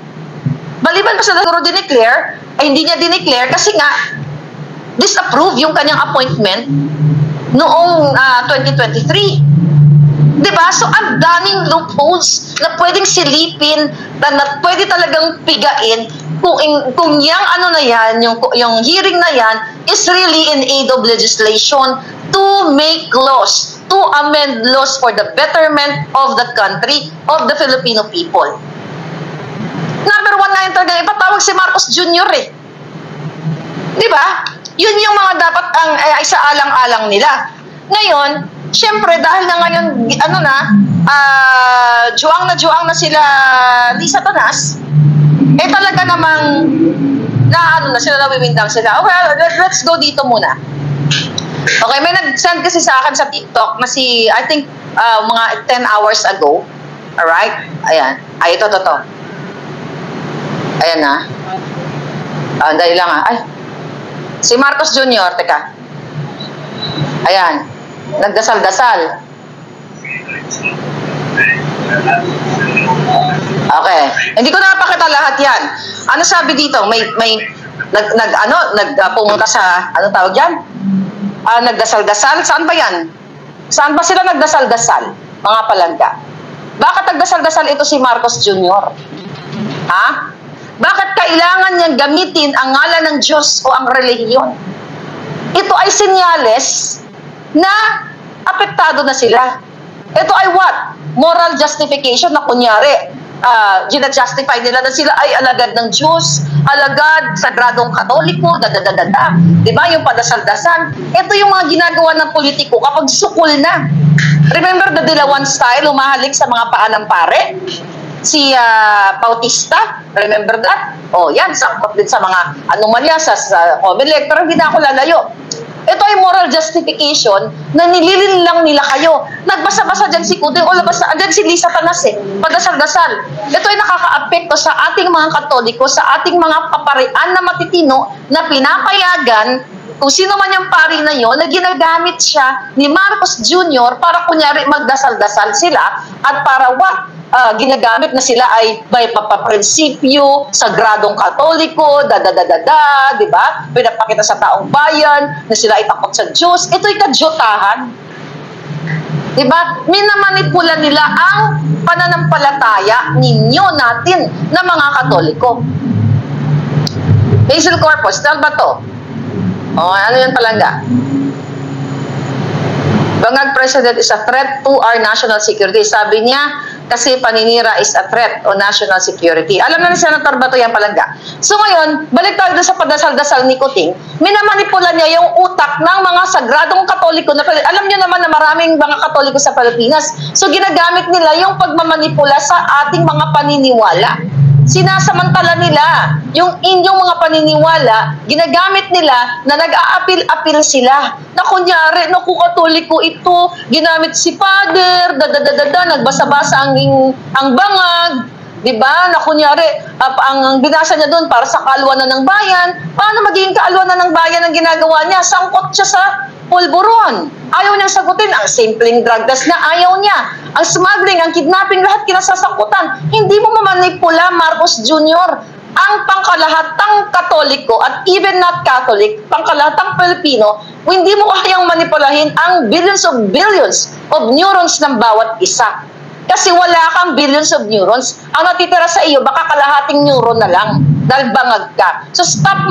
maliban pa sa siguro dineclare, ay hindi niya dineclare kasi nga disapprove yung kanyang appointment noong 2023. Diba? So, ang daming loopholes na pwedeng silipin, na pwede talagang pigain kung yung yung hearing na yan is really in aid of legislation to make laws, to amend laws for the betterment of the country, of the Filipino people. Number 1 nga yung talagang ipatawag si Marcos Jr. Diba? Yun yung mga dapat ay sa alang-alang nila. Ngayon, syempre, dahil na ngayon, juang na sila ni Satanas, talaga namang sila nawimindang sila. Well, let's go dito muna. Okay, may nag-send kasi sa akin sa TikTok na I think, mga 10 hours ago. Alright? Ayan. Ito. Ayan na. Dahil lang Ay. Si Marcos Jr., teka. Ayan, nagdasal-dasal. Okay. Hindi ko napakita lahat yan. Ano sabi dito? Pumunta sa, ano tawag yan? Nagdasal-dasal? Saan ba yan? Saan ba sila nagdasal-dasal? Mga palangga. Bakit nagdasal-dasal ito si Marcos Jr.? Ha? Bakit kailangan niyang gamitin ang ngalan ng Diyos o ang relihiyon? Ito ay senyales na apektado na sila. Ito ay what? Moral justification na kunyari, gina-justify nila na sila ay alagad ng Diyos, alagad, sagradong katoliko, dadadadada. Diba? Yung padasal-dasal. Ito yung mga ginagawa ng politiko kapag sukul na. Remember the Dilawan style, humahalik sa mga paa ng pare? Si Bautista, remember that? Oh, yan, sakot din sa mga anomalya sa Comelec, pero hindi na ako lalayo. Ito ay moral justification na nililin lang nila kayo. Nagbasa-basa dyan si Kuting o labasa dyan si Lisa Tanas padasal-dasal. Ito ay nakaka-apekto sa ating mga Katoliko, sa ating mga kaparian na matitino na pinapayagan kung sino man yung pari na yon na ginagamit siya ni Marcos Jr. para kunyari magdasal-dasal sila at para what? Ginagamit na sila ay may papaprinsipyo, sagradong katoliko, di ba? Pinapakita sa taong bayan na sila ay takot sa Diyos. Ito'y kadyotahan. Di ba? Minamanipula nila ang pananampalataya ninyo natin na mga katoliko. Hazel Corpus, tal ba to? O, ano yan palangga? Bangag President is a threat to our national security. Sabi niya, kasi paninira is a threat o national security. Alam na ni Senator Bato yan palangga. So ngayon, balik tayo sa padasal-dasal ni Kuting, minamanipula niya yung utak ng mga sagradong katoliko. Alam niyo naman na maraming mga katoliko sa Pilipinas. So ginagamit nila yung pagmamanipula sa ating mga paniniwala. Sinasamantala nila yung inyong mga paniniwala, ginagamit nila na nag-aapil-apil sila. Na kunyari, naku, katoliko ito, ginamit si Father, nagbasa-basa ang bangag, di ba? Na kunyari, ang binasa niya doon para sa kalwanan ng bayan. Paano magiging kalwanan ng bayan ang ginagawa niya? Sangkot siya sa pulburon. Ayaw niyang sagutin ang simpleng drug test na ayaw niya. Ang smuggling, ang kidnapping, lahat kinasasakutan. Hindi mo mamanipula, Marcos Jr. Ang pangkalahatang Katoliko at even not Catholic, pangkalahatang Pilipino, hindi mo kayang manipulahin ang billions of neurons ng bawat isa. Kasi wala kang billions of neurons. Ang natitira sa iyo, baka kalahating neuron na lang dahil bangag ka. So stop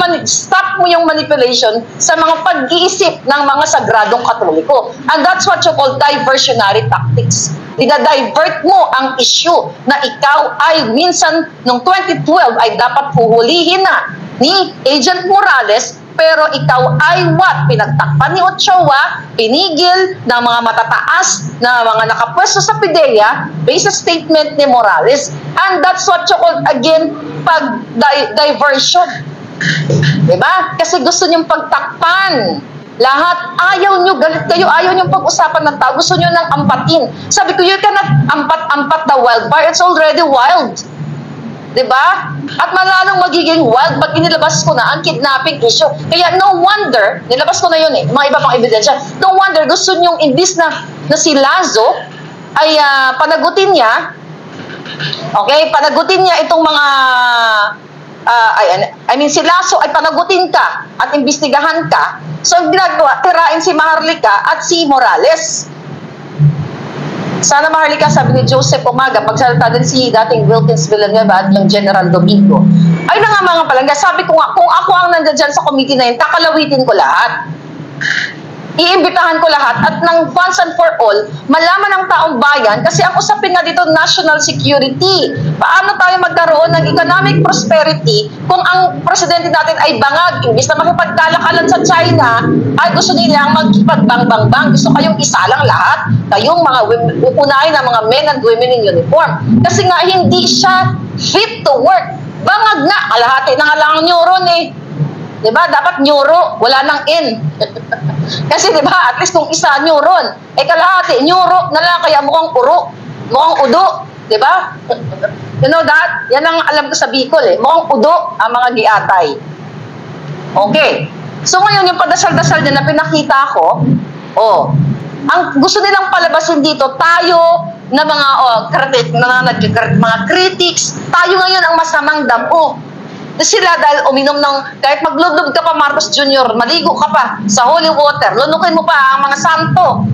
mo yung manipulation sa mga pag-iisip ng mga sagradong katoliko. And that's what you call diversionary tactics. Dina-divert mo ang issue na ikaw ay minsan noong 2012 ay dapat puhulihin na ni Agent Morales, pero ikaw ay what? Pinagtakpan ni Ochoa, pinigil ng mga matataas na mga nakapwesto sa PIDEA based sa statement ni Morales. And that's what you call, again, diversion. Diba? Kasi gusto niyong pagtakpan. Lahat, ayaw nyo, galit kayo, ayaw nyo pag-usapan ng tao, gusto nyo ng ampatin. Sabi ko, you cannot ampat-ampat the wildfire, it's already wild. Diba? At malalong magiging wild pag inilabas ko na ang kidnapping issue. Kaya no wonder, nilabas ko na yun mga iba pang ebidensya, no wonder gusto nyong imbis na si Lazo ay panagutin niya, okay, panagutin niya itong mga, si Lazo ay panagutin ka at imbestigahan ka, so ang ginagawa, tirain si Maharlika at si Morales. Sana Maharlika, sabi ni Joseph Umaga, pagsalita din si dating Wilkins Villanueva at yung General Domingo. Ay na nga mga palangga, sabi ko nga, kung ako ang nandiyan dyan sa committee na yun, kakalawitin ko lahat. Iimbitahan ko lahat at ng once and for all, malaman ng taong bayan kasi ang usapin nga dito, national security. Paano tayo magkaroon ng economic prosperity kung ang presidente natin ay bangag, imbis na makipagkalakalan sa China, ay gusto nilang magkipagbangbang-bang. Gusto kayong isalang lahat, kayong mga unahin na mga men and women in uniform. Kasi nga hindi siya fit to work. Bangag nga, kalahati na nga lang ang neuron eh. Diba? Dapat neuro, wala nang in. Kasi diba, at least kung isa neuron, kalahati, neuro na lang, kaya mukhang uro, mukhang udo. Diba? You know that? Yan ang alam ko sa Bicol eh. Mukhang udo ang mga giatay. Okay. So ngayon, yung padasal-dasal niya na pinakita ko, Oh, ang gusto nilang palabasin dito, tayo na mga mga critics, tayo ngayon ang masamang damo. Sila dahil uminom ng, kahit maglublob ka pa Marcos Jr., maligo ka pa sa holy water, lunukin mo pa ang mga santo.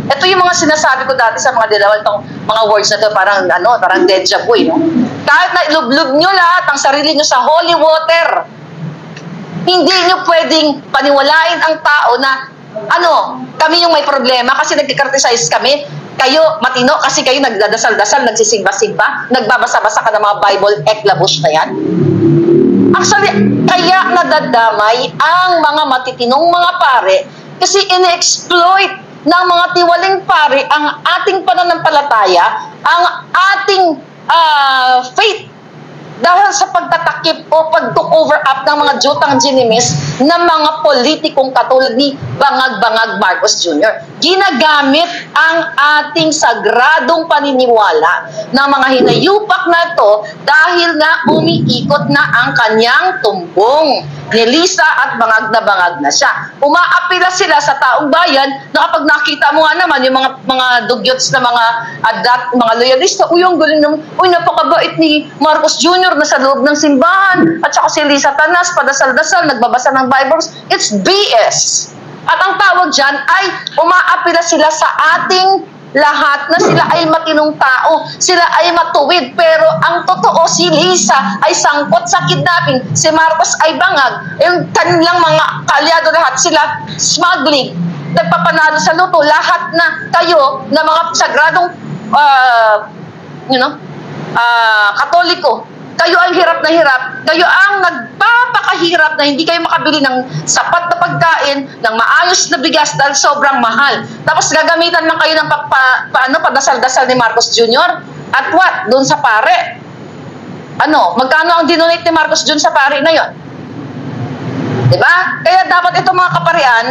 Ito yung mga sinasabi ko dati sa mga dilawal, itong mga words na to, parang deja vu, no? Kahit na ilublob nyo lahat ang sarili nyo sa holy water, hindi nyo pwedeng paniwalain ang tao na kami yung may problema kasi nagkikriticize kami. Kayo, matino, kasi kayo nagdadasal-dasal, nagsisimba-simba, nagbabasa-basa ka ng mga Bible eklabush na yan. Actually, kaya nadadamay ang mga matitinong mga pare kasi ine-exploit ng mga tiwaling pare ang ating pananampalataya, ang ating faith, dahil sa pagtatakip o pag-took-over up ng mga jutang ginimis ng mga politikong katulad ni Bangag-Bangag Marcos Jr. Ginagamit ang ating sagradong paniniwala ng mga hinayupak na ito dahil nga umiikot na ang kanyang tumbong. Ni Lisa at bangag na siya. Umaapila sila sa taong bayan na kapag nakita mo nga naman yung mga dugyots na mga loyalista, ang galing naman, napakabait ni Marcos Jr. na sa loob ng simbahan, at saka si Lisa Tanas, padasal-dasal, nagbabasa ng Bibles. It's BS. At ang tawag dyan ay umaapila sila sa ating lahat na sila ay matinong tao, sila ay matuwid, pero ang totoo si Lisa ay sangkot sa kidnapping, si Marcos ay bangag, yung kanilang mga kaalyado lahat sila smuggling, nagpapanalo sa luto, lahat na kayo na mga sagradong Katoliko, kayo ang hirap na hirap, kayo ang nagpapakahirap na hindi kayo makabili ng sapat na pagkain, ng maayos na bigas dahil sobrang mahal. Tapos gagamitan lang kayo ng padasal-dasal ni Marcos Jr. At what? Doon sa pare. Magkano ang dinonate ni Marcos Jr. sa pare na yon? Diba? Kaya dapat itong mga kaparian,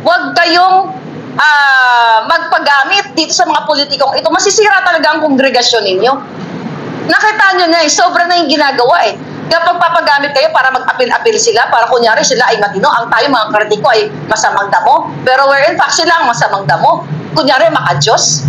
huwag kayong magpagamit dito sa mga politikong ito. Masisira talaga ang kongregasyon ninyo. Nakita nyo na sobra na yung ginagawa Kapag papagamit kayo para mag-apil-apil sila, para kunyari sila ay matino, ang tayo mga kritiko ay masamang damo, pero where in fact sila ang masamang damo. Kunyari maka-Diyos.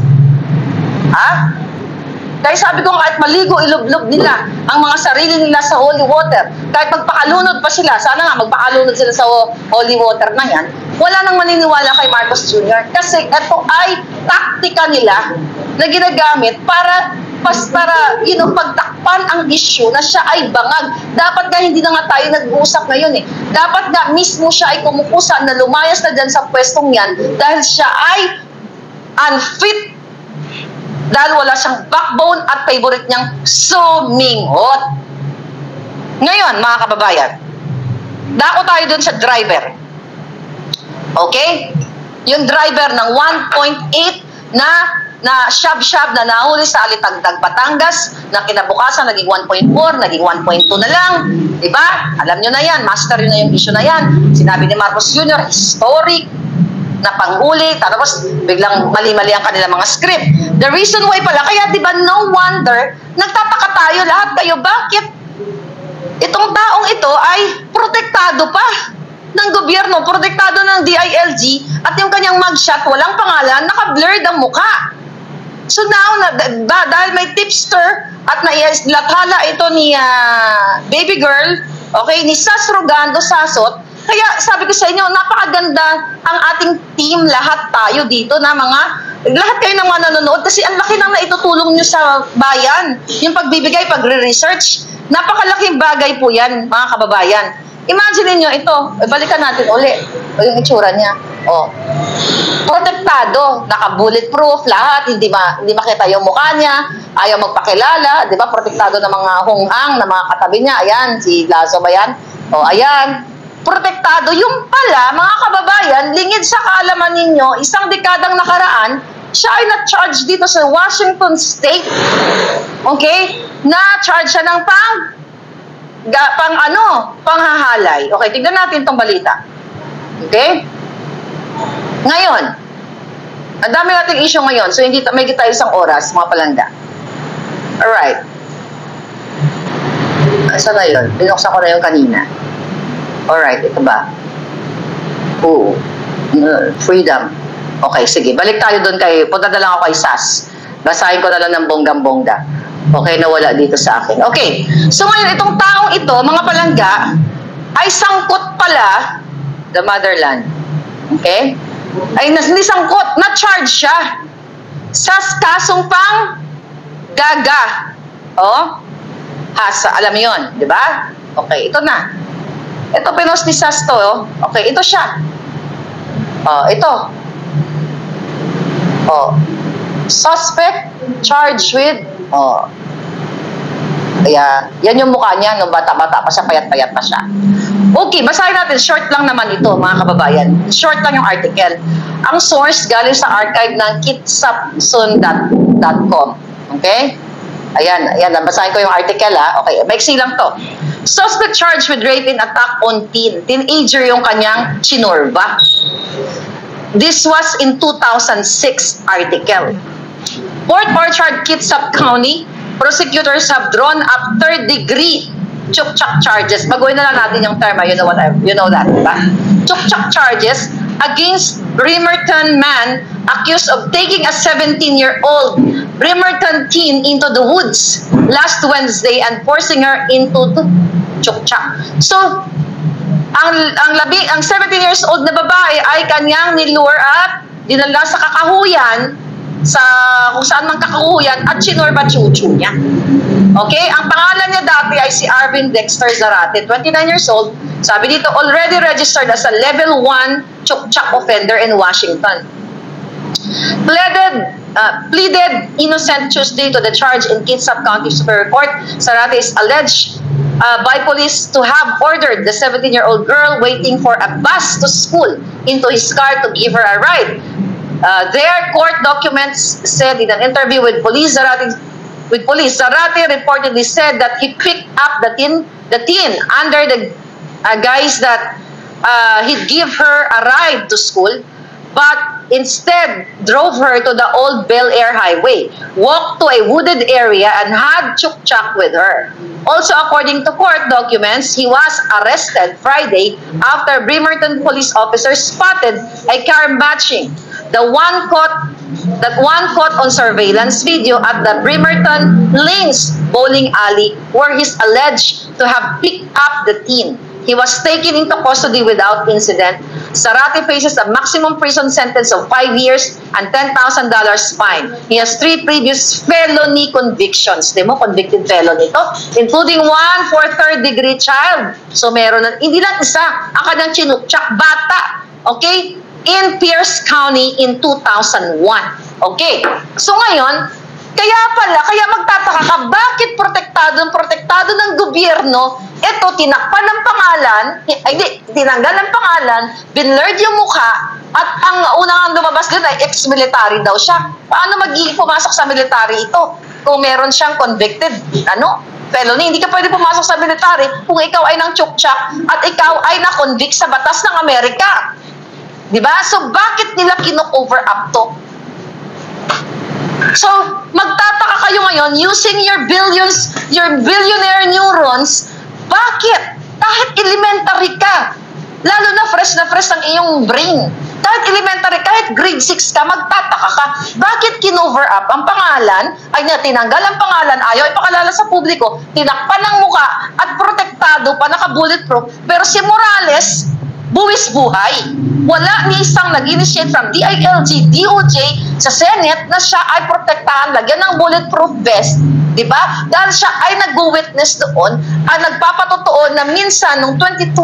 Kaya sabi ko, kahit maligo, ilublob nila ang mga sarili nila sa holy water, kahit magpakalunod pa sila, sana nga magpakalunod sila sa holy water na yan, wala nang maniniwala kay Marcos Jr. Kasi ito ay taktika nila na ginagamit para pagtakpan ang issue na siya ay bangag. Dapat nga hindi na nga tayo nag-uusap ngayon Dapat nga mismo siya ay kumukusa na lumayas na dyan sa pwestong yan dahil siya ay unfit. Dahil wala siyang backbone at favorite niyang suminghot. Ngayon, mga kababayan, dako tayo dun sa driver. Okay? Yung driver ng 1.8 na shab-shab na nahuli sa Alitagtag, Batangas, na kinabukasan naging 1.4, naging 1.2 na lang. Diba? Alam nyo na yan, master nyo na yung issue na yan. Sinabi ni Marcos Jr., historic na panghuli, tapos biglang mali-mali ang kanilang mga script. The reason why pala, kaya diba no wonder, nagtataka tayo lahat kayo, bakit itong taong ito ay protektado pa ng gobyerno, protektado ng DILG, at yung kanyang mugshot, walang pangalan, naka-blurred ang mukha. So now, dahil may tipster at nailathala ito ni baby girl, okay, ni Sas Rogando Sasot, kaya sabi ko sa inyo, napakaganda ang ating team, lahat tayo dito na lahat kayo ng mga nanonood kasi ang laki nang naitutulong nyo sa bayan. Yung pagbibigay, pagre-research, napakalaking bagay po yan, mga kababayan. Imagine niyo ito, balikan natin uli. Yung itsura niya. Protektado, naka-bulletproof, lahat, hindi makita yung mukha niya, ayaw magpakilala, di ba? Protektado ng mga hunghang, ng mga katabi niya. Ayan, si Lazo ba yan? Ayan. Protektado. Yung pala, mga kababayan, lingid sa kaalaman ninyo, isang dekadang nakaraan, siya ay na-charge dito sa Washington State. Okay? Na-charge siya ng panghahalay. Okay, tignan natin itong balita. Okay? Ngayon, ang dami nating issue ngayon, so hindi may tayo isang oras, mga palangga. Alright. Saan na yun? Binuksan ko na yung kanina. Alright, ito ba? Freedom. Okay, sige. Balik tayo doon punta na lang ako kay Sas. Basahin ko na lang ng bonggang-bongga. Okay, nawala dito sa akin. Okay. So ngayon, itong taong ito, mga palangga, ay sangkot pala the motherland. Okay? Ay hindi sangkot, na-charge siya sa kasong pang gaga. Oh? Hasa, alam mo yun, di ba? Okay, ito na. Ito, pinost ni Sas to. Oh. Okay, ito siya. Oh, ito. Oh. Suspect charged with, oh. Kaya, yan yung mukha niya nung bata-bata pa siya, payat-payat pa siya. Okay, basahin natin. Short lang naman ito, mga kababayan. Short lang yung article. Ang source galing sa archive ng kitsapsun.com. Okay? Ayan, basahin ko yung article, ha? Okay, maiksi lang to. Suspect charged with rape and attack on teen. Teenager yung kanyang chinurba. This was in 2006 article. Port Orchard, Kitsap County, prosecutors have drawn up third-degree chukchak charges. Baguhin na lang natin yung term, you know that, diba? Chukchak charges against Bremerton man accused of taking a 17-year-old Bremerton teen into the woods last Wednesday and forcing her into chukchak. So, ang 17 years old na babae ay kanyang nilure at dinala sa kakahuyan, sa kung saan mang kakahuyan, at sinurba chuchu niya. Okay? Ang pangalan niya dati ay si Arvin Dexter Zarate, 29 years old. Sabi dito, already registered as a level 1 chukchak offender in Washington. Pleaded innocent Tuesday to the charge in Kitsap County Superior Court. Zarate is alleged by police to have ordered the 17-year-old girl waiting for a bus to school into his car to give her a ride. Their court documents said in an interview with police, Zarate reportedly said that he picked up the teen under the guise that he'd give her a ride to school, but instead drove her to the old Bel Air Highway, walked to a wooded area, and had chukchak with her. Also, according to court documents, he was arrested Friday after Bremerton police officers spotted a car matching the one caught on surveillance video at the Bremerton Lanes bowling alley, where he's alleged to have picked up the teen. He was taken into custody without incident. Zarate faces a maximum prison sentence of 5 years and $10,000 fine. He has 3 previous felony convictions. Di mo, convicted felony ito, including 1 for third-degree child. So meron na, hindi lang isa, ang kanyang chinukchak, bata. Okay? In Pierce County in 2001. Okay? So ngayon, kaya magtataka ka, bakit protektado ng gobyerno, ito, tinakpan ng pangalan, tinanggal ng pangalan, binlurred yung mukha, at ang unang lumabas din ay ex-military daw siya. Paano magiging pumasok sa military ito? Kung meron siyang convicted, felony, hindi ka pwede pumasok sa military kung ikaw ay ng chukchak at ikaw ay na-convict sa batas ng Amerika. Diba? So, bakit nila kino-cover up to? So, magtataka kayo ngayon, using your billionaire neurons, bakit? Kahit elementary ka, lalo na fresh ang iyong brain, kahit elementary, kahit grade 6 ka, magtataka ka, bakit kinover up ang pangalan, ay tinanggal ang pangalan, ayaw ipakalala sa publiko, tinakpan ng muka, at protektado pa, naka-bulletproof, pero si Morales, buwis buhay. Wala ni isang nag-initiate from DILG, DOJ sa Senate na siya ay protektahan, lagyan ng bulletproof vest, di ba? Dahil siya ay nag-witness doon at nagpapatotoo na minsan noong 2012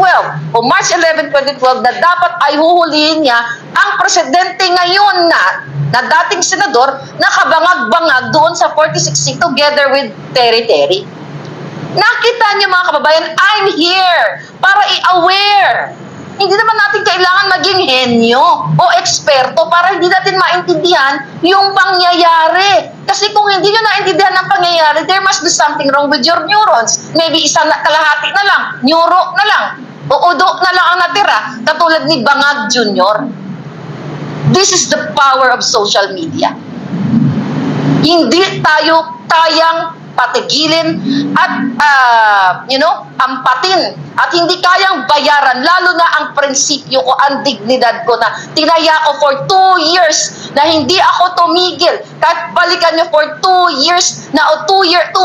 o March 11, 2012 na dapat ay huhulihin niya ang presidente ngayon na dating senador na kabangag-bangag doon sa 46C together with Terry. Nakita niyo mga kababayan, I'm here para i-aware. Hindi naman natin kailangan maging henyo o eksperto para hindi natin maintindihan yung pangyayari. Kasi kung hindi nyo naintindihan ang pangyayari, there must be something wrong with your neurons. Maybe isang kalahati na lang, neuro na lang, o udo na lang ang natira, katulad ni Bangag Jr. This is the power of social media. Hindi tayo kayang patigilin at ampatin at hindi kayang bayaran, lalo na ang prinsipyo ko, ang dignidad ko na tinaya ko for 2 years na hindi ako tumigil. Kahit balikan nyo for 2 years na 2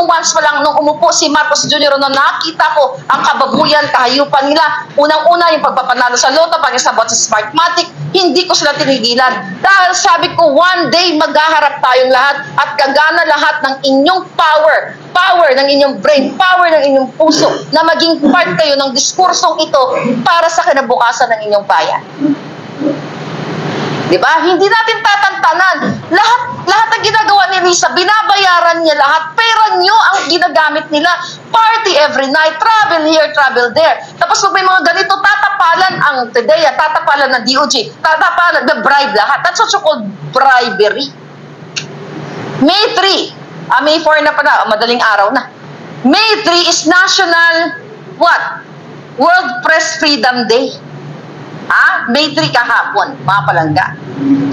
months pa lang nung umupo si Marcos Jr. nung nakita ko ang kababuyan, kahayupan nila. Unang-una yung pagpapanalo sa loto, pag-isabot sa Smartmatic, hindi ko sila tinigilan. Dahil sabi ko, one day maghaharap tayong lahat at gagana lahat ng inyong power ng inyong brain, power ng inyong puso, na maging part kayo ng diskursong ito para sa kinabukasan ng inyong bayan. Diba? Hindi natin tatantanan. Lahat ng ginagawa ni Risa, binabayaran niya lahat. Pera nyo ang ginagamit nila. Party every night, travel here, travel there. Tapos pag may mga ganito, tatapalan ang TDEA, tatapalan ng DOJ, tatapalan, bribe lahat. That's what you call bribery. May 3, May 4 na pala, madaling araw na. May 3 is National, World Press Freedom Day. May 3 kahapon, mga palangga.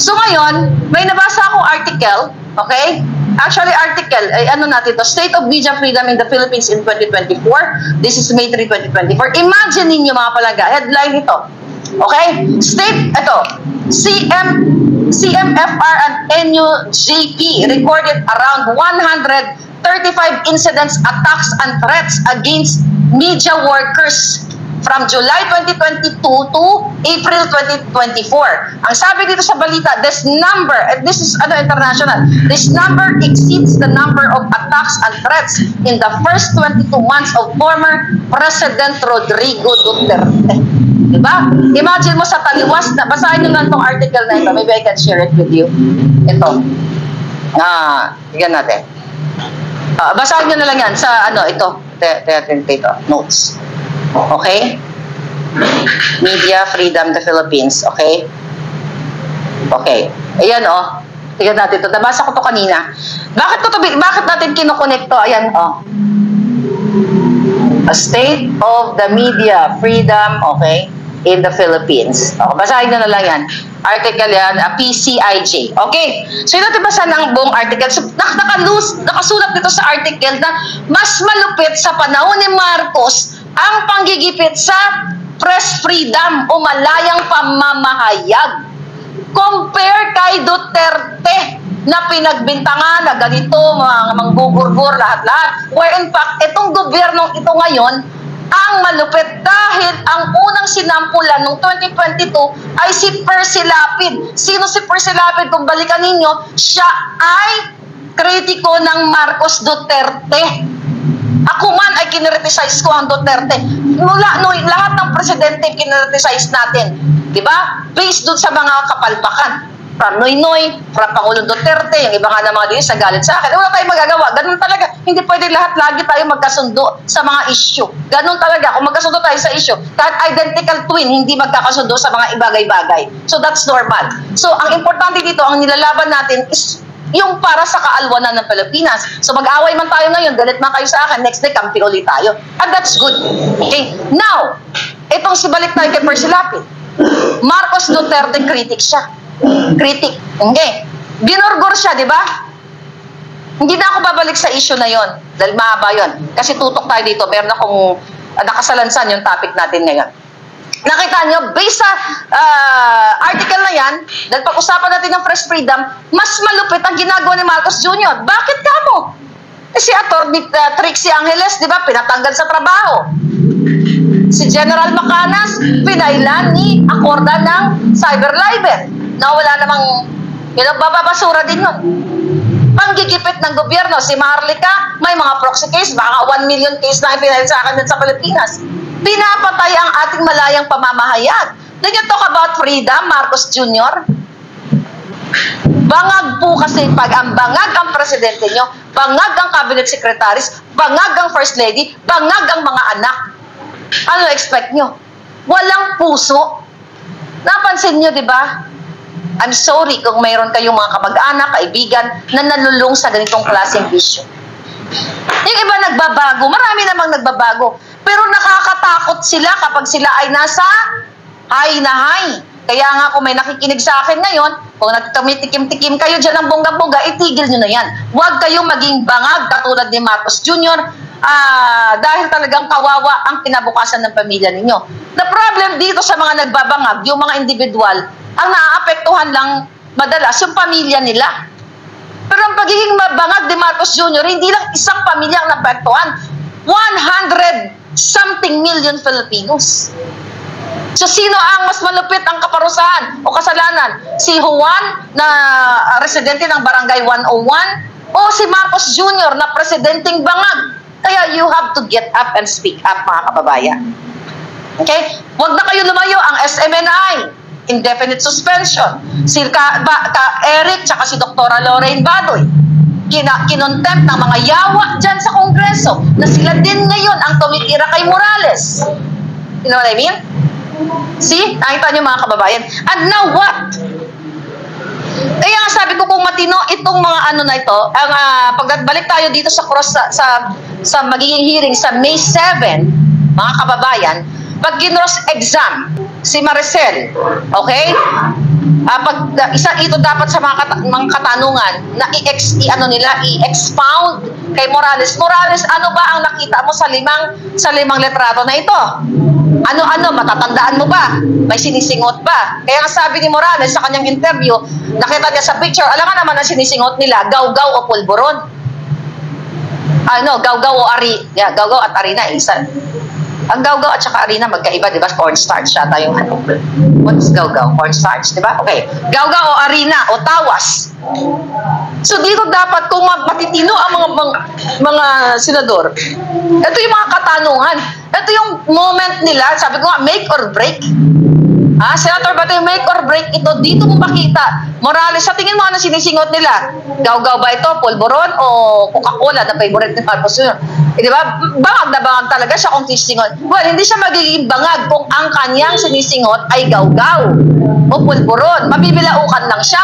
So ngayon, may nabasa akong article, okay? Actually, article, natin to, State of Media Freedom in the Philippines in 2024. This is May 3, 2024. Imagine ninyo, mga palangga, headline ito. Okay? CMFR and NUJP recorded around 135 incidents, attacks, and threats against media workers from July 2022 to April 2024. Ang sabi dito sa balita, this number, this is international, this number exceeds the number of attacks and threats in the first 22 months of former President Rodrigo Duterte. Diba? Imagine mo sa taliwas na, basahin nyo lang itong article na ito, maybe I can share it with you. Ito. Tignan natin. Basahin nyo na lang yan sa ito. Ito. Notes. Okay? Media Freedom the Philippines. Okay? Okay. Ayan tignan natin ito. Nabasa ko to kanina. Bakit natin kinukonect to? Ayan A State of the Media Freedom, okay, in the Philippines. Basahin na lang yan. Article yan, PCIJ. Okay. So, yun natin basa ng buong article. So, nakasulat dito sa article na mas malupit sa panahon ni Marcos ang panggigipit sa press freedom o malayang pamamahayag. Compare kay Duterte na pinagbintangan na ganito, mga manggugurgur, lahat-lahat. Where in fact, itong gobyernong ito ngayon, ang malupit dahil ang unang sinampulan noong 2022 ay si Percy Lapid. Sino si Percy Lapid? Kung balikan ninyo, siya ay kritiko ng Marcos Duterte. Ako man ay kinriticize ko ang Duterte. Lahat ng presidente kinriticize natin. Diba? Based dun sa mga kapalpakan. From Noynoy, from Pangulong Duterte, yung iba nga na mga dinis nagalit sa akin. Wala tayong magagawa. Ganun talaga. Hindi pwede lahat lagi tayo magkasundo sa mga issue. Ganun talaga. Kung magkasundo tayo sa issue, kahit identical twin, hindi magkakasundo sa mga ibagay-bagay. So that's normal. So ang importante dito, ang nilalaban natin is yung para sa kaalwanan ng Pilipinas. So mag-away man tayo ngayon, galit man kayo sa akin, next day kampi ulit tayo. And that's good. Okay? Now, itong sibalik tayo kay Percy Lapid. Marcos Duterte critic siya. Critic. Okay. Ginurgur siya, di ba? Hindi na ako babalik sa issue na yon dahil mahaba yon. Kasi tutok tayo dito. Meron akong nakasalansan yung topic natin ngayon. Nakita nyo, based sa article na yan, dahil pag-usapan natin ng press freedom, mas malupit ang ginagawa ni Marcos Jr. Bakit ka mo? Si Atty. Trixie Angeles, di ba, pinatanggal sa trabaho. Si General Macanas, pinailan ni Acorda ng cyber libel. Na wala namang, bababasura din yun. Panggigipit ng gobyerno, si Maharlika, may mga proxy case, baka 1 million case na ipinail sa akin sa Pilipinas. Pinapatay ang ating malayang pamamahayag. Did you talk about freedom, Marcos Jr.? Bangag po kasi pag ang bangag ang presidente nyo, bangag ang cabinet secretaries, bangag ang first lady, bangag ang mga anak. Ano expect nyo? Walang puso. Napansin nyo, di ba? I'm sorry kung mayroon kayong mga kamag-anak, kaibigan na nalulung sa ganitong klaseng issue. Yung iba nagbabago, marami namang nagbabago. Pero nakakatakot sila kapag sila ay nasa high na high. Kaya nga kung may nakikinig sa akin ngayon, kung nagkamitikim-tikim kayo dyan ng bongga-bongga, itigil nyo na yan. Huwag kayong maging bangag katulad ni Marcos Jr. Dahil talagang kawawa ang kinabukasan ng pamilya ninyo. The problem dito sa mga nagbabangag, yung mga individual, ang naaapektuhan lang madalas yung pamilya nila. Pero ang pagiging mabangag ni Marcos Jr., hindi lang isang pamilya ang naapektuhan. 100-something million Filipinos. So, sino ang mas malupit ang kaparusahan o kasalanan? Si Juan na residente ng Barangay 101 o si Marcos Jr. na presidenteng bangag? Kaya you have to get up and speak up, mga kababayan. Okay? Huwag na kayo lumayo. Ang SMNI, indefinite suspension. Si Eric tsaka si Dr. Lorraine Badoy, kinontempt ng mga yawa dyan sa Kongreso na sila din ngayon ang tumitira kay Morales. You know what I mean? See? Nakita niyo mga kababayan. And now what? Kaya sabi ko kung matino itong mga ano na ito, ang pagbalik tayo dito sa cross sa magiging hearing sa May 7, mga kababayan, pag ginross exam si Maricel, okay? Ito dapat sa mga katanungan na i-expound kay Morales. Morales, ano ba ang nakita mo sa limang letrato na ito? Ano, matatandaan mo ba? May sinisingot ba? Kaya nga sabi ni Morales sa kanyang interview, nakita niya sa picture, alam nga naman ang sinisingot nila, gawgaw o pulburon. Gawgaw o ari. Yeah, gawgaw at arina, isa. Ang gawgaw at saka arina, magkaiba, di ba? Cornstarch siya tayong ano. What is gawgaw? Cornstarch, di ba? Okay. Gawgaw o arina o tawas. So dito dapat kung matitino ang mga senador, ito yung mga katanungan. Ito yung moment nila, sabi ko nga, make or break. Senator Bato, make or break ito, dito mo makita. Morales, sa tingin mo ano sinisingot nila? Gawgaw ba ito? Pulburon o Coca-Cola na favorite ni Marcos Jr.? Di ba? Bangag na bangag talaga siya kung sinisingot. Well, hindi siya magiging bangag kung ang kanyang sinisingot ay gawgaw o pulburon. Mabibilaukan lang siya.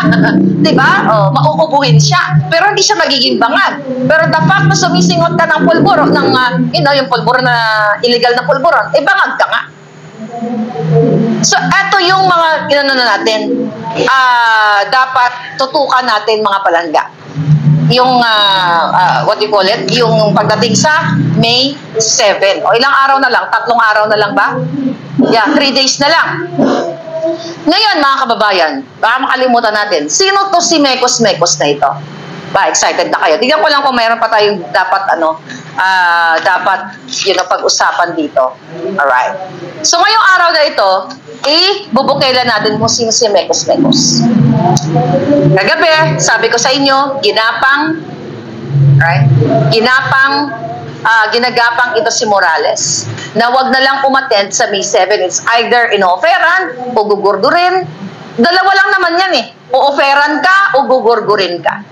Di ba? Mauubuhin siya. Pero hindi siya magiging bangag. Pero the fact na sumisingot ka ng pulburon, yung pulburon na illegal na pulburon, bangag ka nga. So, eto yung mga natin, dapat tutukan natin mga palangga. Yung, what do you call it? Yung pagdating sa May 7. O ilang araw na lang? 3 araw na lang ba? Yeah, 3 days na lang. Ngayon, mga kababayan, baka makalimutan natin, sino to si Mekos-Mekos na ito? Ba, excited na kayo? Tignan ko lang kung mayroon pa tayong dapat pag-usapan dito. Alright. So, ngayong araw na ito, bubukela natin kung sino si Mekos-Mekos. Kagabi, sabi ko sa inyo, ginagapang ito si Morales na wag na lang umattend sa May 7. It's either ino-offeran o gugurdurin. Dalawa lang naman yan O offeran ka o gugurdurin ka.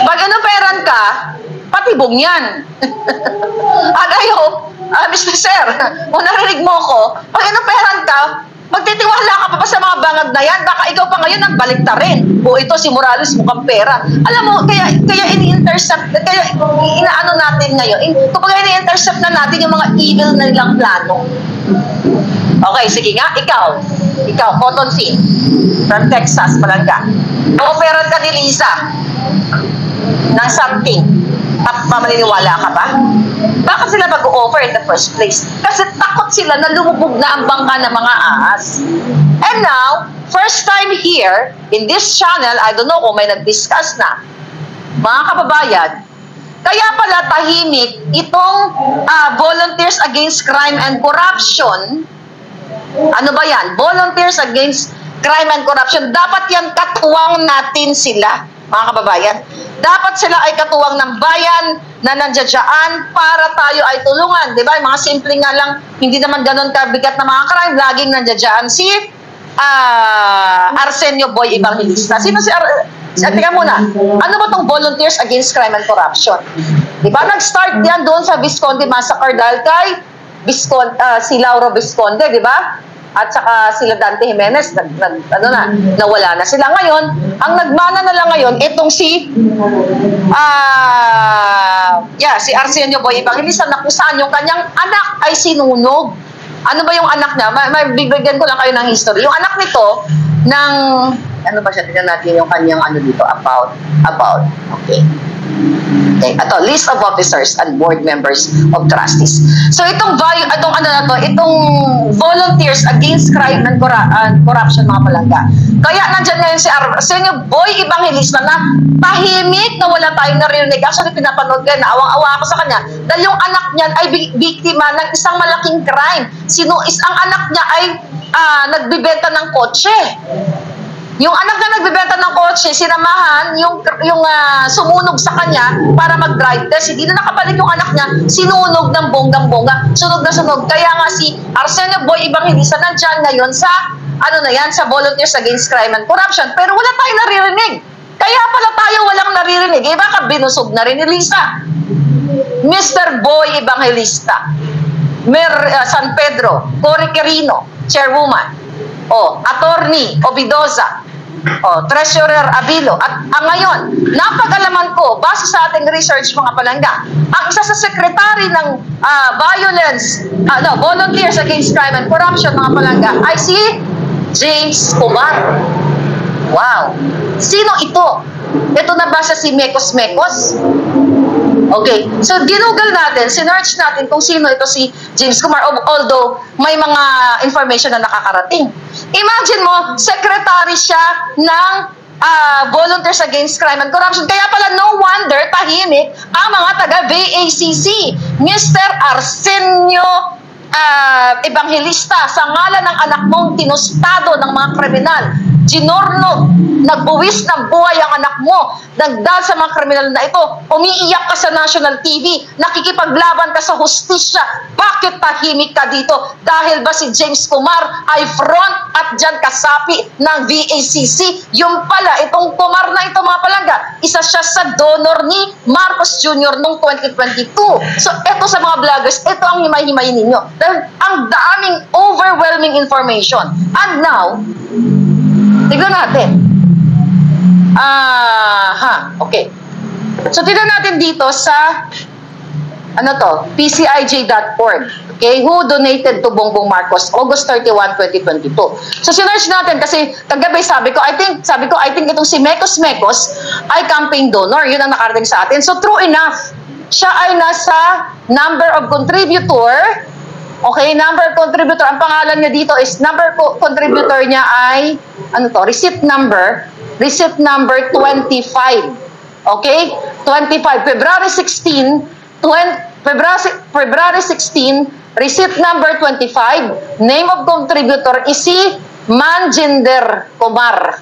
Pag ino-offeran ka, patibong yan. And I hope, Mr. Sir, kung narinig mo ko, pag ino-offeran ka, magtitiwala ka pa ba sa mga bangag na yan? Baka ikaw pa ngayon nagbalik ta rin. O ito si Morales mukhang pera. Alam mo, kaya ini-intercept, kaya inaano natin ngayon. Kapag ini-intercept na natin yung mga evil na nilang plano. Okay, sige nga, ikaw, Cotton Fin, from Texas, Palangga. O-offeran ka ni Lisa ng something. Maniniwala ka ba? Bakit sila mag-o-offer in the first place? Kasi takot sila na lumubog na ang bangka ng mga ahas. And now, first time here, in this channel, I don't know kung may nag-discuss na, mga kababayan, kaya pala tahimik itong Volunteers Against Crime and Corruption. Ano ba yan? Volunteers Against Crime and Corruption. Dapat yan katuwang natin sila, mga kababayan. Dapat sila ay katuwang ng bayan na nandiyadyaan para tayo ay tulungan. Diba? Yung mga simple nga lang, hindi naman ganun kabigat na mga crime. Laging nandiyadyaan si Arsenio Boy Evangelista. Sino si Tingnan muna, ano ba tong Volunteers Against Crime and Corruption? Diba? Nag-start yan doon sa Visconde Massacre dahil kay si Lauro Visconde, diba? At saka sila Dante Jimenez, nawala na sila ngayon. Ang nagmana na lang ngayon, itong si Arsenio Boy Evangelista na kung saan yung kanyang anak ay sinunog. Ano ba yung anak niya? Bibigyan ko lang kayo ng history. Yung anak nito, ng, ano ba siya? Tignan natin yung kanyang ano dito, about, okay. Okay, ito, list of officers and board members of trustees. So itong volunteers against crime and corruption, mga palangga. Kaya nandyan ngayon si Arsenio Boy Evangelista na tahimik na wala tayong naririnig. Actually, pinapanood ko, naawang-awa ako sa kanya dahil yung anak niyan ay biktima ng isang malaking crime. Ang anak niya ay nagbibenta ng kotse. Yung anak na nagbebenta ng kotse, sinamahan yung sumunog sa kanya para mag-drive test. Hindi na nakabalik yung anak niya, sinunog ng bonggang-bongga. Sunog na sunog. Kaya nga si Arsenio Boy Evangelista nandyan ngayon sa, sa Volunteers Against Crime and Corruption. Pero wala tayong naririnig. Kaya pala tayo walang naririnig. Eh baka binusog na rin ni Lisa. Mr. Boy Evangelista, San Pedro, Cory Quirino, Chairwoman, Attorney Obidoza, Treasurer Abilo. At ngayon, napag-alaman ko, base sa ating research mga palangga, ang isa sa sekretary ng Volunteers Against Crime and Corruption mga palangga ay si James Kumar. Wow! Sino ito? Ito na ba siya si Mekos Mekos? Okay. So, ginugal natin, sinearch natin kung sino ito si James Kumar, although may mga information na nakakarating. Imagine mo, secretary siya ng Volunteers Against Crime and Corruption. Kaya pala, no wonder, tahimik ang mga taga-VACC. Mr. Arsenio Evangelista, sa ngalan ng anak mong tinustado ng mga kriminal, ginorno, nagbuwis ng buhay ang anak mo, nagdal sa mga kriminal na ito, umiiyak ka sa national TV, nakikipaglaban ka sa hustisya, bakit tahimik ka dito? Dahil ba si James Kumar ay front at dyan kasapi ng VACC? Yung pala, itong Kumar na ito mga palangga, isa siya sa donor ni Marcos Jr. noong 2022. So, ito sa mga vloggers, ito ang himay-himay ninyo. Dahil ang daming overwhelming information. And now, tignan natin. Okay. So, tignan natin dito sa pcij.org. Okay, who donated to Bongbong Marcos August 31, 2022. So, sinearch natin kasi kagabi sabi ko, I think itong si Mekos Mekos ay campaign donor. Yun ang nakarating sa atin. So, true enough, siya ay nasa number of contributor. Okay, number contributor. Ang pangalan niya dito is contributor niya ay receipt number 25. Okay? 25 February 16, receipt number 25. Name of contributor is si Manjinder Kumar.